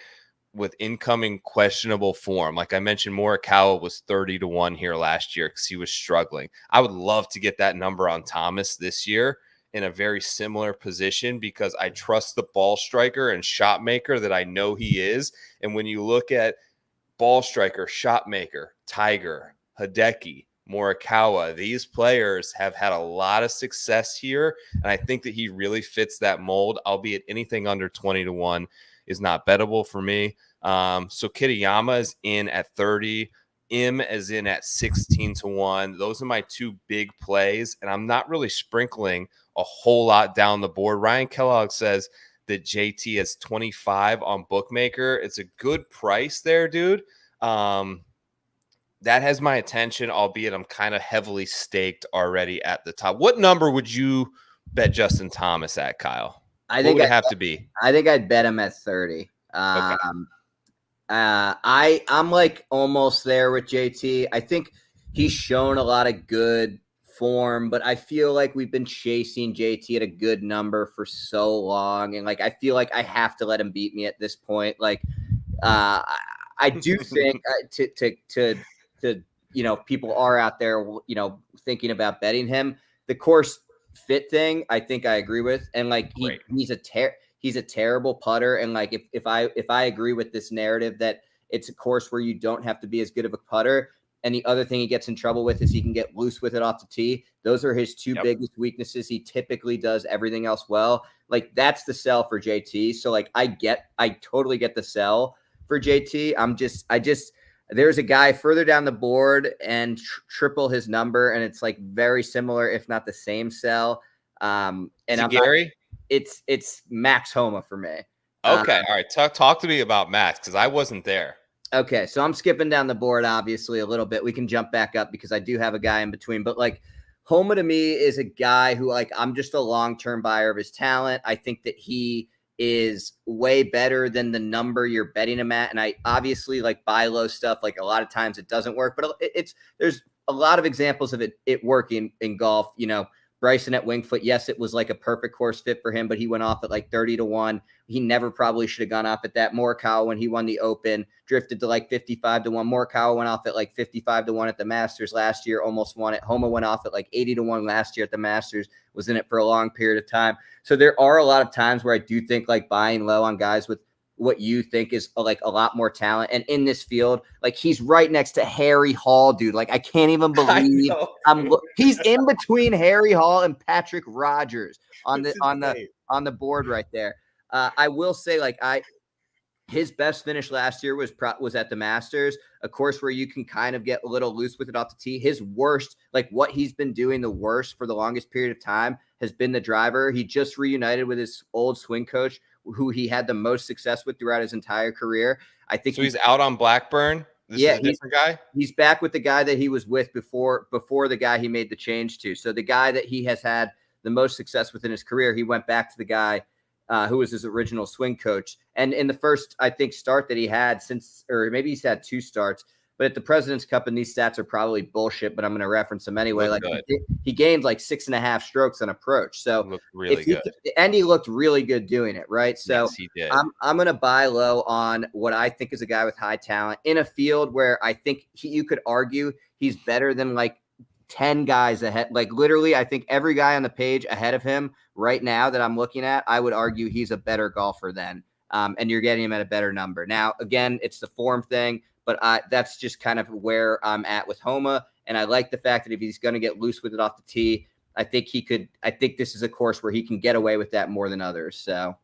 with incoming questionable form, like I mentioned, Morikawa was 30-1 here last year because he was struggling. I would love to get that number on Thomas this year in a very similar position because I trust the ball striker and shot maker that I know he is. And when you look at ball striker, shot maker, Tiger, Hideki, Morikawa, these players have had a lot of success here, and I think that he really fits that mold, albeit anything under 20-1 is not bettable for me. So Kitayama is in at 30, Im is in at 16-1. Those are my two big plays, and I'm not really sprinkling a whole lot down the board. Ryan Kellogg says that JT is 25 on Bookmaker. It's a good price there, dude. That has my attention, albeit I'm kind of heavily staked already at the top. What number would you bet Justin Thomas at, Kyle? I think it have to be. I think I'd bet him at 30. Okay. I'm like almost there with JT. I think he's shown a lot of good form, but I feel like we've been chasing JT at a good number for so long, and like I feel like I have to let him beat me at this point. Like I do think to people are out there thinking about betting him. The course fit thing, I think I agree with, and like he's a terrible putter, and like if I agree with this narrative that it's a course where you don't have to be as good of a putter, and the other thing he gets in trouble with is he can get loose with it off the tee. Those are his two biggest weaknesses. He typically does everything else well. Like that's the sell for JT. So like I totally get the sell for JT. There's a guy further down the board and triple his number, and it's like very similar, if not the same sell. And I'm Gary. It's Max Homa for me. Okay, all right. Talk to me about Max because I wasn't there. Okay, so I'm skipping down the board obviously a little bit. We can jump back up because I do have a guy in between, but like Homa to me is a guy who like I'm just a long-term buyer of his talent. I think that he is way better than the number you're betting him at. And I obviously like buy low stuff. Like a lot of times it doesn't work, but there's a lot of examples of it working in golf. Bryson at Wingfoot, yes, it was like a perfect course fit for him, but he went off at like 30-1. He never probably should have gone off at that. Morikawa, when he won the Open, drifted to like 55-1. Morikawa went off at like 55-1 at the Masters last year, almost won it. Homa went off at like 80-1 last year at the Masters, was in it for a long period of time. So there are a lot of times where I do think like buying low on guys with what you think is like a lot more talent. And in this field, like he's right next to Harry Hall, dude. Like I can't even believe he's in between Harry Hall and Patrick Rogers on the board right there. I will say like his best finish last year was at the Masters, a course where you can kind of get a little loose with it off the tee. His worst, like what he's been doing the worst for the longest period of time has been the driver. He just reunited with his old swing coach, who he had the most success with throughout his entire career. I think so. He's out on Blackburn. This is a different guy. He's back with the guy that he was with before the guy he made the change to. So the guy that he has had the most success with in his career, he went back to the guy who was his original swing coach. And in the first, I think, start that he had or maybe he's had two starts, but at the President's Cup, and these stats are probably bullshit, but I'm going to reference them anyway. He gained like 6.5 strokes on approach. So really good. And he looked really good doing it. Right. So yes, he did. I'm going to buy low on what I think is a guy with high talent in a field where I think you could argue he's better than like 10 guys ahead. Like literally, I think every guy on the page ahead of him right now that I'm looking at, I would argue he's a better golfer than. And you're getting him at a better number. Now, again, it's the form thing, but that's just kind of where I'm at with Homa. And I like the fact that if he's going to get loose with it off the tee, I think this is a course where he can get away with that more than others. So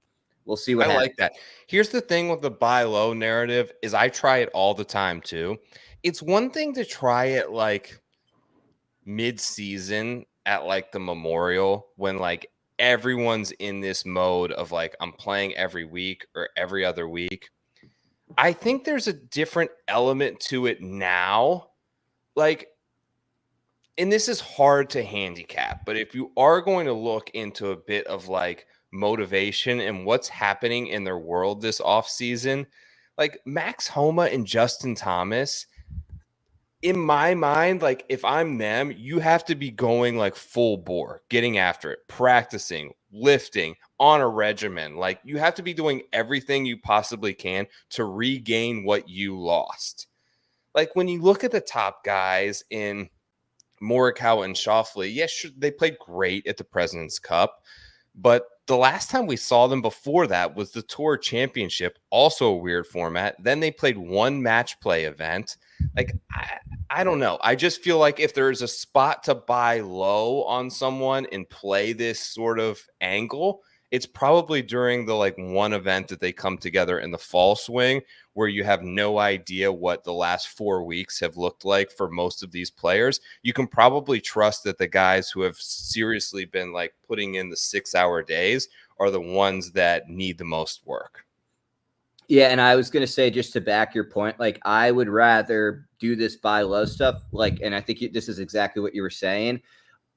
we'll see what happens. I like that. Here's the thing with the buy low narrative is I try it all the time too. It's one thing to try it like mid-season at like the Memorial when like everyone's in this mode of like I'm playing every week or every other week. I think there's a different element to it now. Like, and this is hard to handicap, but if you are going to look into a bit of like motivation and what's happening in their world this offseason, like Max Homa and Justin Thomas, in my mind, like if I'm them, you have to be going like full bore, getting after it, practicing, lifting on a regimen. Like you have to be doing everything you possibly can to regain what you lost. Like when you look at the top guys in Morikawa and Schauffele, yes, sure, they played great at the President's Cup, but the last time we saw them before that was the Tour Championship, also a weird format. Then they played one match play event. Like, I don't know. I just feel like if there's a spot to buy low on someone and play this sort of angle, it's probably during the like one event that they come together in the fall swing where you have no idea what the last 4 weeks have looked like for most of these players. You can probably trust that the guys who have seriously been like putting in the 6-hour days are the ones that need the most work. Yeah, and I was going to say, just to back your point, like I would rather do this buy low stuff, like, and I think this is exactly what you were saying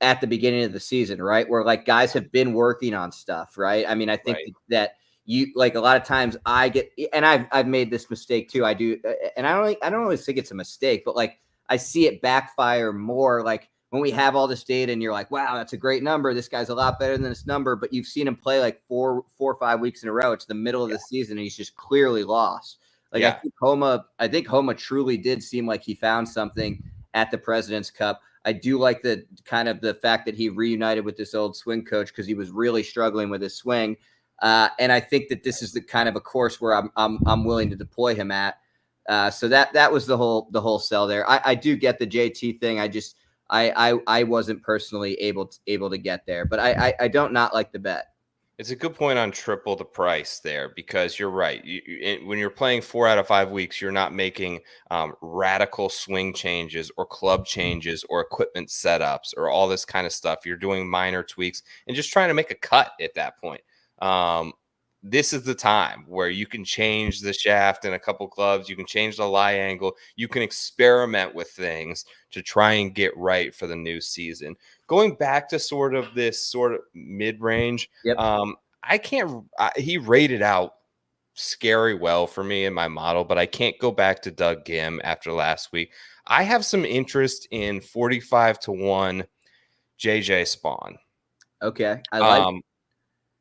at the beginning of the season, right? Where like guys have been working on stuff, right? I mean, I think that you like a lot of times I get, and I've made this mistake too. I do, and I don't always think it's a mistake, but like I see it backfire more. Like when we have all this data, and you're like, wow, that's a great number. This guy's a lot better than this number, but you've seen him play like four or 5 weeks in a row. It's the middle of the season, and he's just clearly lost. Like I think Homa truly did seem like he found something at the President's Cup. I do like the kind of the fact that he reunited with this old swing coach because he was really struggling with his swing. And I think that this is the kind of a course where I'm willing to deploy him at. So that was the whole sell there. I do get the JT thing. I wasn't personally able to get there, but I don't not like the bet. It's a good point on triple the price there because you're right. When you're playing 4 out of 5 weeks, you're not making radical swing changes or club changes or equipment setups or all this kind of stuff. You're doing minor tweaks and just trying to make a cut at that point. This is the time where you can change the shaft in a couple clubs. You can change the lie angle. You can experiment with things to try and get right for the new season. Going back to sort of this sort of mid-range, he rated out scary well for me in my model, but I can't go back to Doug Gim after last week. I have some interest in 45-1 JJ Spawn. Okay. I like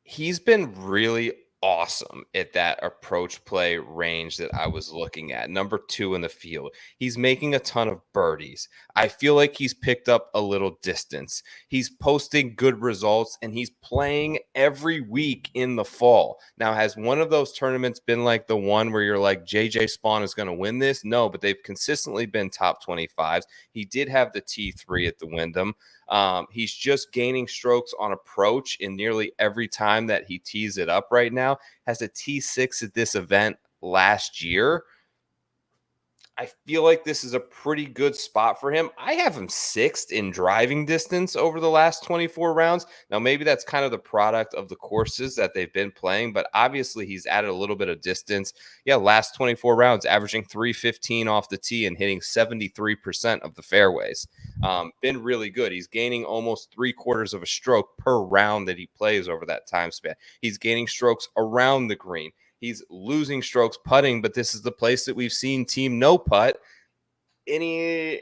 he's been really awesome at that approach play range that I was looking at. Number 2 in the field. He's making a ton of birdies. I feel like he's picked up a little distance. He's posting good results and he's playing every week in the fall. Now, has one of those tournaments been like the one where you're like, JJ Spawn is going to win this? No, but they've consistently been top 25s. He did have the T3 at the Wyndham. He's just gaining strokes on approach in nearly every time that he tees it up right now. Has a T6 at this event last year. I feel like this is a pretty good spot for him. I have him 6th in driving distance over the last 24 rounds. Now, maybe that's kind of the product of the courses that they've been playing, but obviously he's added a little bit of distance. Yeah, last 24 rounds, averaging 315 off the tee and hitting 73% of the fairways. Been really good. He's gaining almost 3/4 of a stroke per round that he plays over that time span. He's gaining strokes around the green. He's losing strokes putting, but this is the place that we've seen team no putt. Any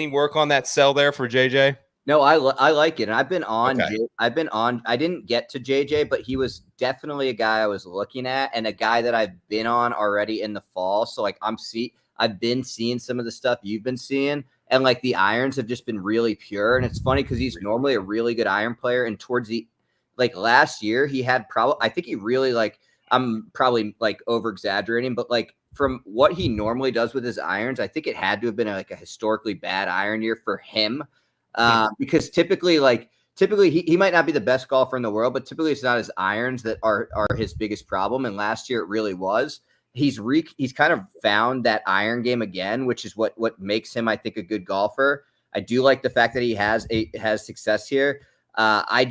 work on that sell there for JJ? No, I like it. And I've been on, I didn't get to JJ, but he was definitely a guy I was looking at and a guy that I've been on already in the fall. So like I'm I've been seeing some of the stuff you've been seeing, and like the irons have just been really pure. And it's funny because he's normally a really good iron player, and towards the like last year he had I think he really like, I'm probably like over exaggerating, but like from what he normally does with his irons, I think it had to have been like a historically bad iron year for him, because typically he might not be the best golfer in the world, but typically it's not his irons that are his biggest problem. And last year it really was. He's kind of found that iron game again, which is what makes him, I think, a good golfer. I do like the fact that he has success here. I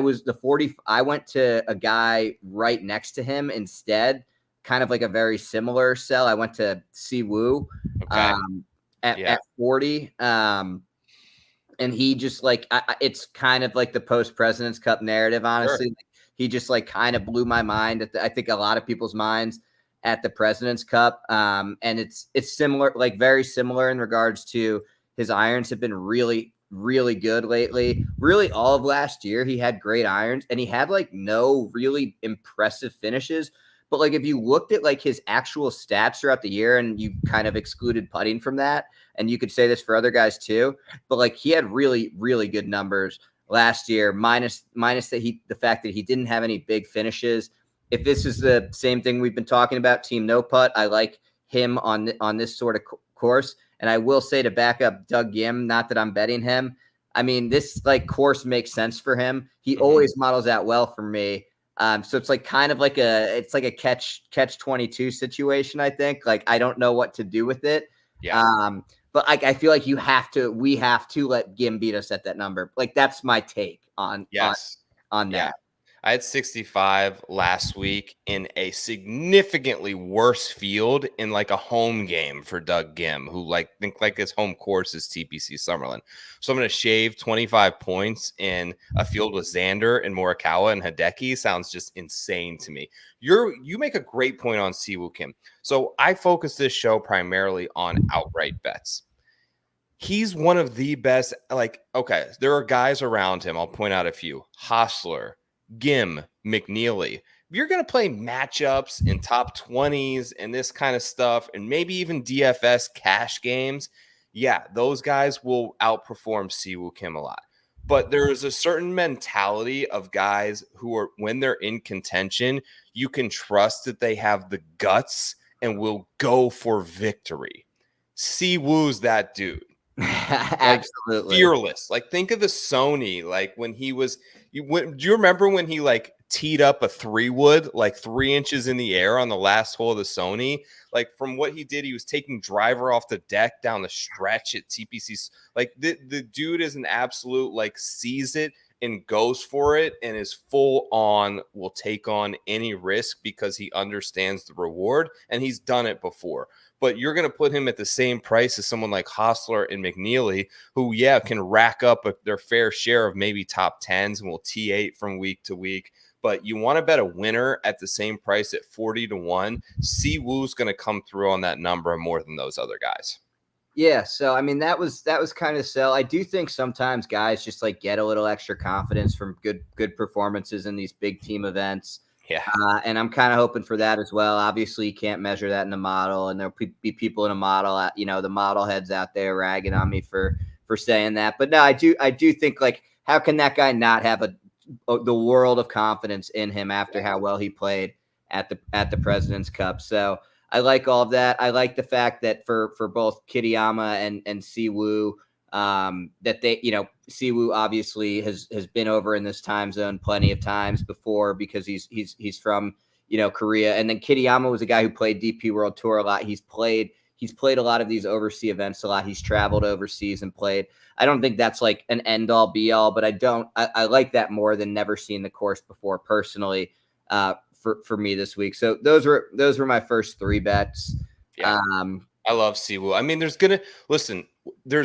went to a guy right next to him instead, kind of like a very similar sell. I went to Siwoo at 40. And he just like, it's kind of like the post President's Cup narrative, honestly. Sure. He just like kind of blew my mind I think a lot of people's minds at the President's Cup. And it's similar, like very similar in regards to his irons have been really, really good lately. Really all of last year, he had great irons and he had like no really impressive finishes. But like, if you looked at like his actual stats throughout the year and you kind of excluded putting from that, and you could say this for other guys too, but like he had really, really good numbers last year, minus the fact that he didn't have any big finishes. If this is the same thing we've been talking about, Team No Putt, I like him on this sort of course. And I will say, to back up Doug Gim, not that I'm betting him, I mean, this like course makes sense for him. He always models out well for me. So it's like kind of like a catch 22 situation. I think, like, I don't know what to do with it. Yeah. But I feel like we have to let Gim beat us at that number. Like, that's my take on that. I had 65 last week in a significantly worse field in like a home game for Doug Gim, who think his home course is TPC Summerlin. So I'm going to shave 25 points in a field with Xander and Morikawa and Hideki. Sounds just insane to me. You make a great point on Siwoo Kim. So I focus this show primarily on outright bets. He's one of the best. Like, okay, there are guys around him. I'll point out a few. Hostler, Gim, McNeely. If you're going to play matchups in top 20s and this kind of stuff, and maybe even DFS cash games, yeah, those guys will outperform Siwoo Kim a lot. But there is a certain mentality of guys who are, when they're in contention, you can trust that they have the guts and will go for victory. Siwoo's that dude. Absolutely. Fearless. Like, think of the Sony, like when he was, do you remember when he like teed up a 3-wood like 3 inches in the air on the last hole of the Sony? Like, from what he did, he was taking driver off the deck down the stretch at TPC's. Like, the dude is an absolute, like, sees it and goes for it and is full on, will take on any risk because he understands the reward and he's done it before. But you're going to put him at the same price as someone like Hostler and McNeely, who, yeah, can rack up their fair share of maybe top 10s and will T8 from week to week. But you want to bet a winner at the same price at 40-1. Siwoo's going to come through on that number more than those other guys. Yeah, so I mean that was kind of the sell. I do think sometimes guys just like get a little extra confidence from good performances in these big team events. Yeah. And I'm kind of hoping for that as well. Obviously, you can't measure that in the model, and there'll be people in a model, the model heads out there ragging on me for saying that. But no, I do think, like, how can that guy not have the world of confidence in him after how well he played at the President's Cup? So I like all of that. I like the fact that for both Kitayama and Siwoo, that they, Siwoo obviously has been over in this time zone plenty of times before because he's from, Korea. And then Kitayama was a guy who played DP World Tour a lot. He's played a lot of these overseas events a lot. He's traveled overseas and played. I don't think that's like an end all be all, but I like that more than never seen the course before personally, for me this week. So those were my first 3 bets. Yeah. I love Siwoo. I mean, there's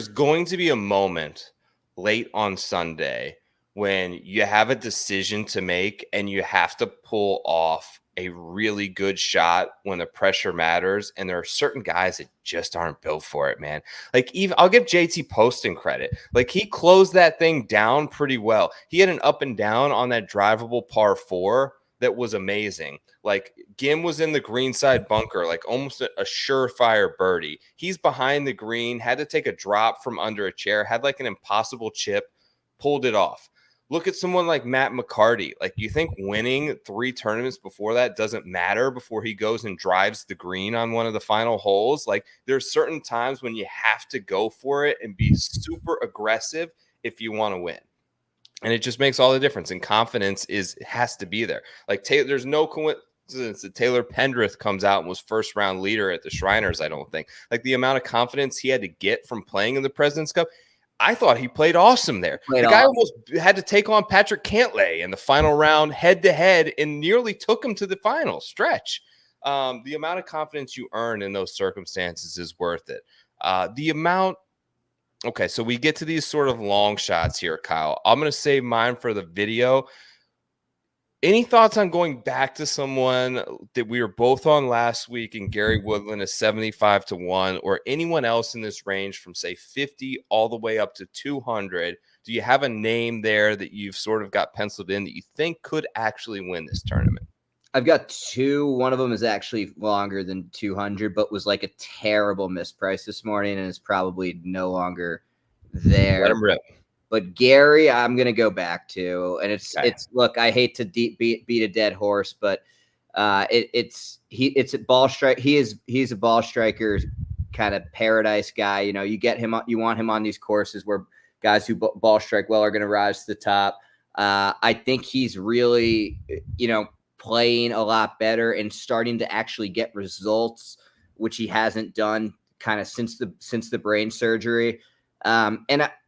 going to be a moment late on Sunday when you have a decision to make and you have to pull off a really good shot when the pressure matters. And there are certain guys that just aren't built for it, man. Like, even I'll give JT Poston credit. Like, he closed that thing down pretty well. He had an up and down on that drivable par 4 that was amazing. Like Gim was in the greenside bunker, like almost a surefire birdie. He's behind the green, had to take a drop from under a chair, had like an impossible chip, pulled it off. Look at someone like Matt McCarty. Like, you think winning 3 tournaments before that doesn't matter before he goes and drives the green on one of the final holes? Like, there's certain times when you have to go for it and be super aggressive if you want to win. And it just makes all the difference. And confidence has to be there. Like, there's no coincidence that Taylor Pendrith comes out and was first round leader at the Shriners, I don't think. Like, the amount of confidence he had to get from playing in the President's Cup, I thought he played awesome there. The guy almost had to take on Patrick Cantlay in the final round head-to-head and nearly took him to the final stretch. The amount of confidence you earn in those circumstances is worth it. Okay, so we get to these sort of long shots here, Kyle. I'm going to save mine for the video. Any thoughts on going back to someone that we were both on last week and Gary Woodland is 75-1, or anyone else in this range from, say, 50 all the way up to 200? Do you have a name there that you've sort of got penciled in that you think could actually win this tournament? I've got 2. One of them is actually longer than 200, but was like a terrible misprice this morning and is probably no longer there. Let him rip. But Gary, I'm going to go back to, and it's look, I hate to beat a dead horse, but it's a ball strike. He's a ball striker kind of paradise guy. You know, you get him, you want him on these courses where guys who ball strike well are going to rise to the top. I think he's really, playing a lot better and starting to actually get results, which he hasn't done kind of since the brain surgery.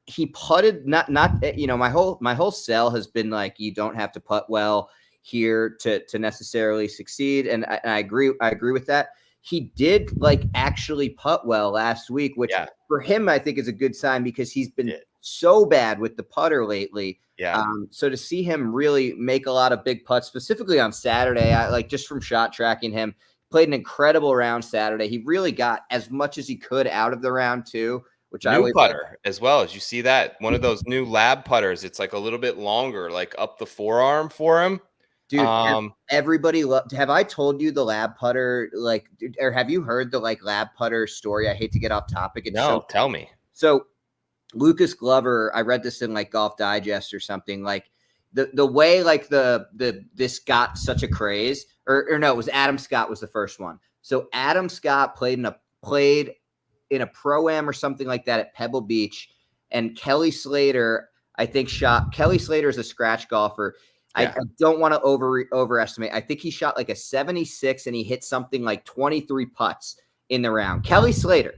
He putted not my whole sell has been like, you don't have to putt well here to necessarily succeed, and I agree with that. He did like actually putt well last week, which for him I think is a good sign because he's been so bad with the putter lately. So to see him really make a lot of big putts, specifically on Saturday, I like just from shot tracking him, played an incredible round Saturday. He really got as much as he could out of the round too. Which new putter as well. As you see that one of those new lab putters, it's like a little bit longer, like up the forearm for him. Dude, everybody have I told you the lab putter, or have you heard the lab putter story? I hate to get off topic. Tell me. So Lucas Glover, I read this in Golf Digest or something, the way this got such a craze, or no, it was Adam Scott was the first one. So Adam Scott played in a pro-am or something like that at Pebble Beach, and Kelly Slater, I think Kelly Slater is a scratch golfer. I don't want to overestimate. I think he shot like a 76 and he hit something like 23 putts in the round. Kelly Slater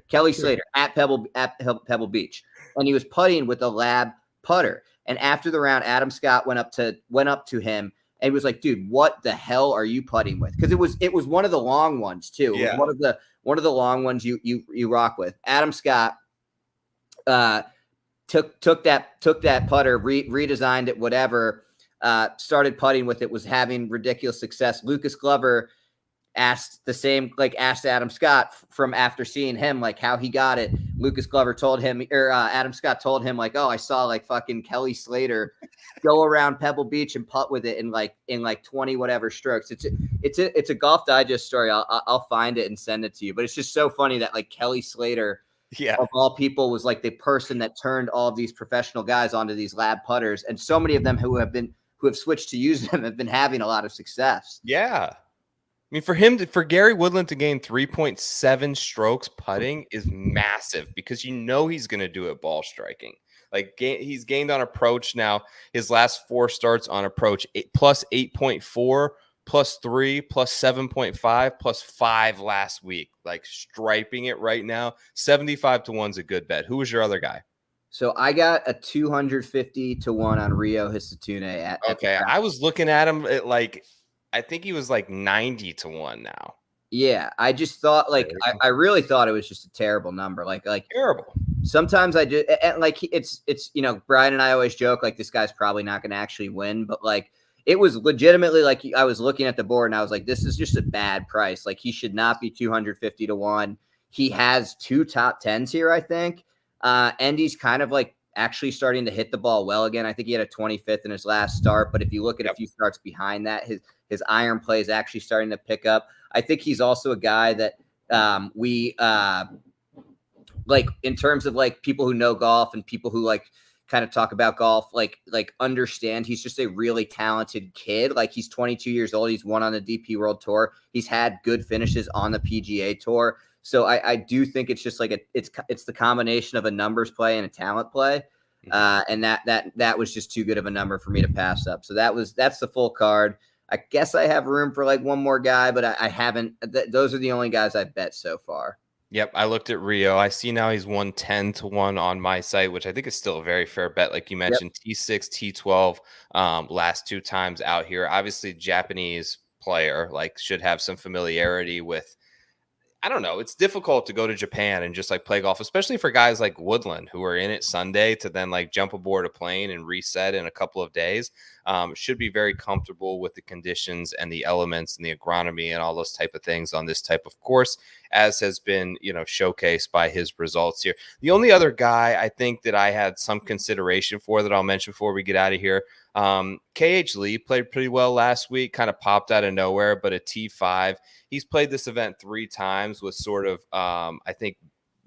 at Pebble Beach, and he was putting with a lab putter. And after the round, Adam Scott went up to him and was like, "Dude, what the hell are you putting with?" Because it was one of the long ones too. It was one of the long ones you rock with. Adam Scott took that putter, redesigned it, whatever, started putting with it, was having ridiculous success. Lucas Glover asked Adam Scott from after seeing him how he got it. Lucas Glover told him, or Adam Scott told him "Oh, I saw fucking Kelly Slater go around Pebble Beach and putt with it in 20 whatever strokes." It's a Golf Digest story. I'll find it and send it to you. But it's just so funny that Kelly Slater, of all people, was the person that turned all of these professional guys onto these lab putters, and so many of them who have switched to use them have been having a lot of success. Yeah. I mean, for Gary Woodland to gain 3.7 strokes putting is massive because he's going to do it ball striking. He's gained on approach now. His last 4 starts on approach, plus 8.4, plus 3, plus 7.5, plus 5 last week. Striping it right now. 75-1 is a good bet. Who was your other guy? So I got a 250-1 on Rio Hisatune. Okay, I was looking at him at I think he was 90-1 now. Yeah, I just thought I really thought it was just a terrible number. Terrible. Sometimes I just it's Brian and I always joke this guy's probably not going to actually win, but it was legitimately I was looking at the board and I was like, this is just a bad price. He should not be 250-1. He has 2 top 10s here, I think, and he's kind of actually starting to hit the ball well again. I think he had a 25th in his last start, but if you look at a few starts behind that, his His iron play is actually starting to pick up. I think he's also a guy that we like in terms of like people who know golf and people who like kind of talk about golf, like understand he's just a really talented kid. Like he's 22 years old. He's won on the DP World Tour. He's had good finishes on the PGA Tour. So I do think it's just like it's the combination of a numbers play and a talent play. And that was just too good of a number for me to pass up. So that's the full card. I guess I have room for like one more guy, but I haven't. Those are the only guys I've bet so far. Yep, I looked at Rio. I see now he's won 10-1 on my site, which I think is still a very fair bet. Like you mentioned, T6, T12, last 2 times out here. Obviously, Japanese player, like should have some familiarity with. I don't know. It's difficult to go to Japan and just like play golf, especially for guys like Woodland who are in it Sunday to then like jump aboard a plane and reset in a couple of days. Should be very comfortable with the conditions and the elements and the agronomy and all those type of things on this type of course, as has been, showcased by his results here. The only other guy I think that I had some consideration for that I'll mention before we get out of here, KH Lee played pretty well last week, kind of popped out of nowhere, but a T5. He's played this event 3 times with sort of, I think,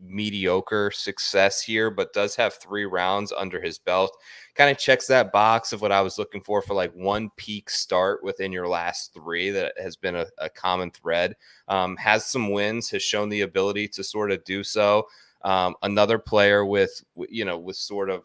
mediocre success here, but does have 3 rounds under his belt. Kind of checks that box of what I was looking for like one peak start within your last 3 that has been a common thread. Has some wins, has shown the ability to sort of do so. Another player with sort of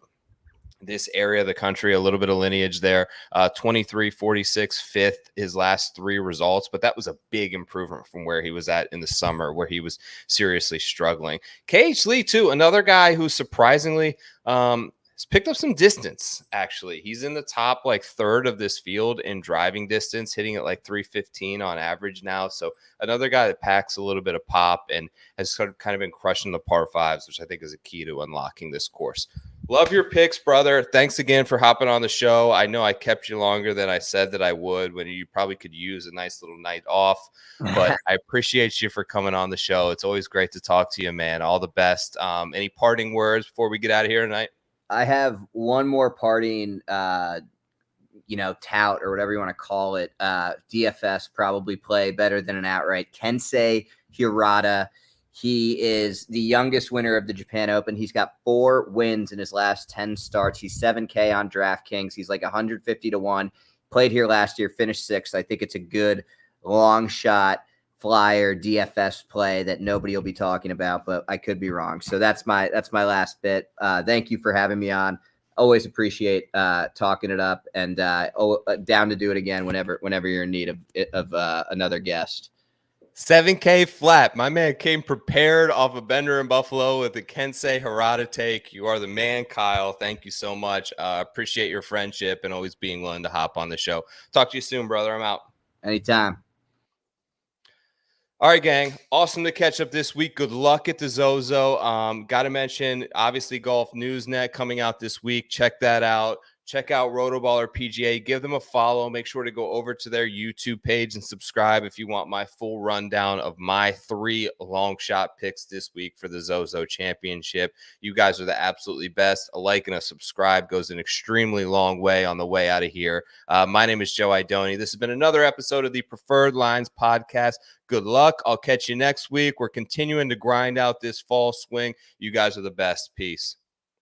this area of the country, a little bit of lineage there, 23, 46, 5th, his last 3 results, but that was a big improvement from where he was at in the summer where he was seriously struggling. KH Lee too, another guy who surprisingly has picked up some distance. Actually, he's in the top like 3rd of this field in driving distance, hitting at like 315 on average now. So another guy that packs a little bit of pop and has sort of kind of been crushing the par 5s, which I think is a key to unlocking this course. Love your picks, brother. Thanks again for hopping on the show. I know I kept you longer than I said that I would when you probably could use a nice little night off, but I appreciate you for coming on the show. It's always great to talk to you, man. All the best. Any parting words before we get out of here tonight? I have one more parting, tout or whatever you want to call it. DFS probably play better than an outright. Kensei Hirata. He is the youngest winner of the Japan Open. He's got 4 wins in his last 10 starts. He's 7K on DraftKings. He's like 150-1. Played here last year, finished 6th. I think it's a good long shot flyer DFS play that nobody will be talking about, but I could be wrong. So that's my last bit. Thank you for having me on. Always appreciate talking it up, and down to do it again whenever you're in need of another guest. 7K flat. My man came prepared off a bender in Buffalo with the Kensei Hirata take. You are the man, Kyle. Thank you so much. Appreciate your friendship and always being willing to hop on the show. Talk to you soon, brother. I'm out. Anytime. All right, gang. Awesome to catch up this week. Good luck at the ZOZO. Got to mention, obviously, Golf Newsnet coming out this week. Check that out. Check out Rotoballer PGA. Give them a follow. Make sure to go over to their YouTube page and subscribe if you want my full rundown of my 3 long shot picks this week for the ZOZO Championship. You guys are the absolutely best. A like and a subscribe goes an extremely long way on the way out of here. My name is Joe Idoni. This has been another episode of the Preferred Lines Podcast. Good luck. I'll catch you next week. We're continuing to grind out this fall swing. You guys are the best. Peace.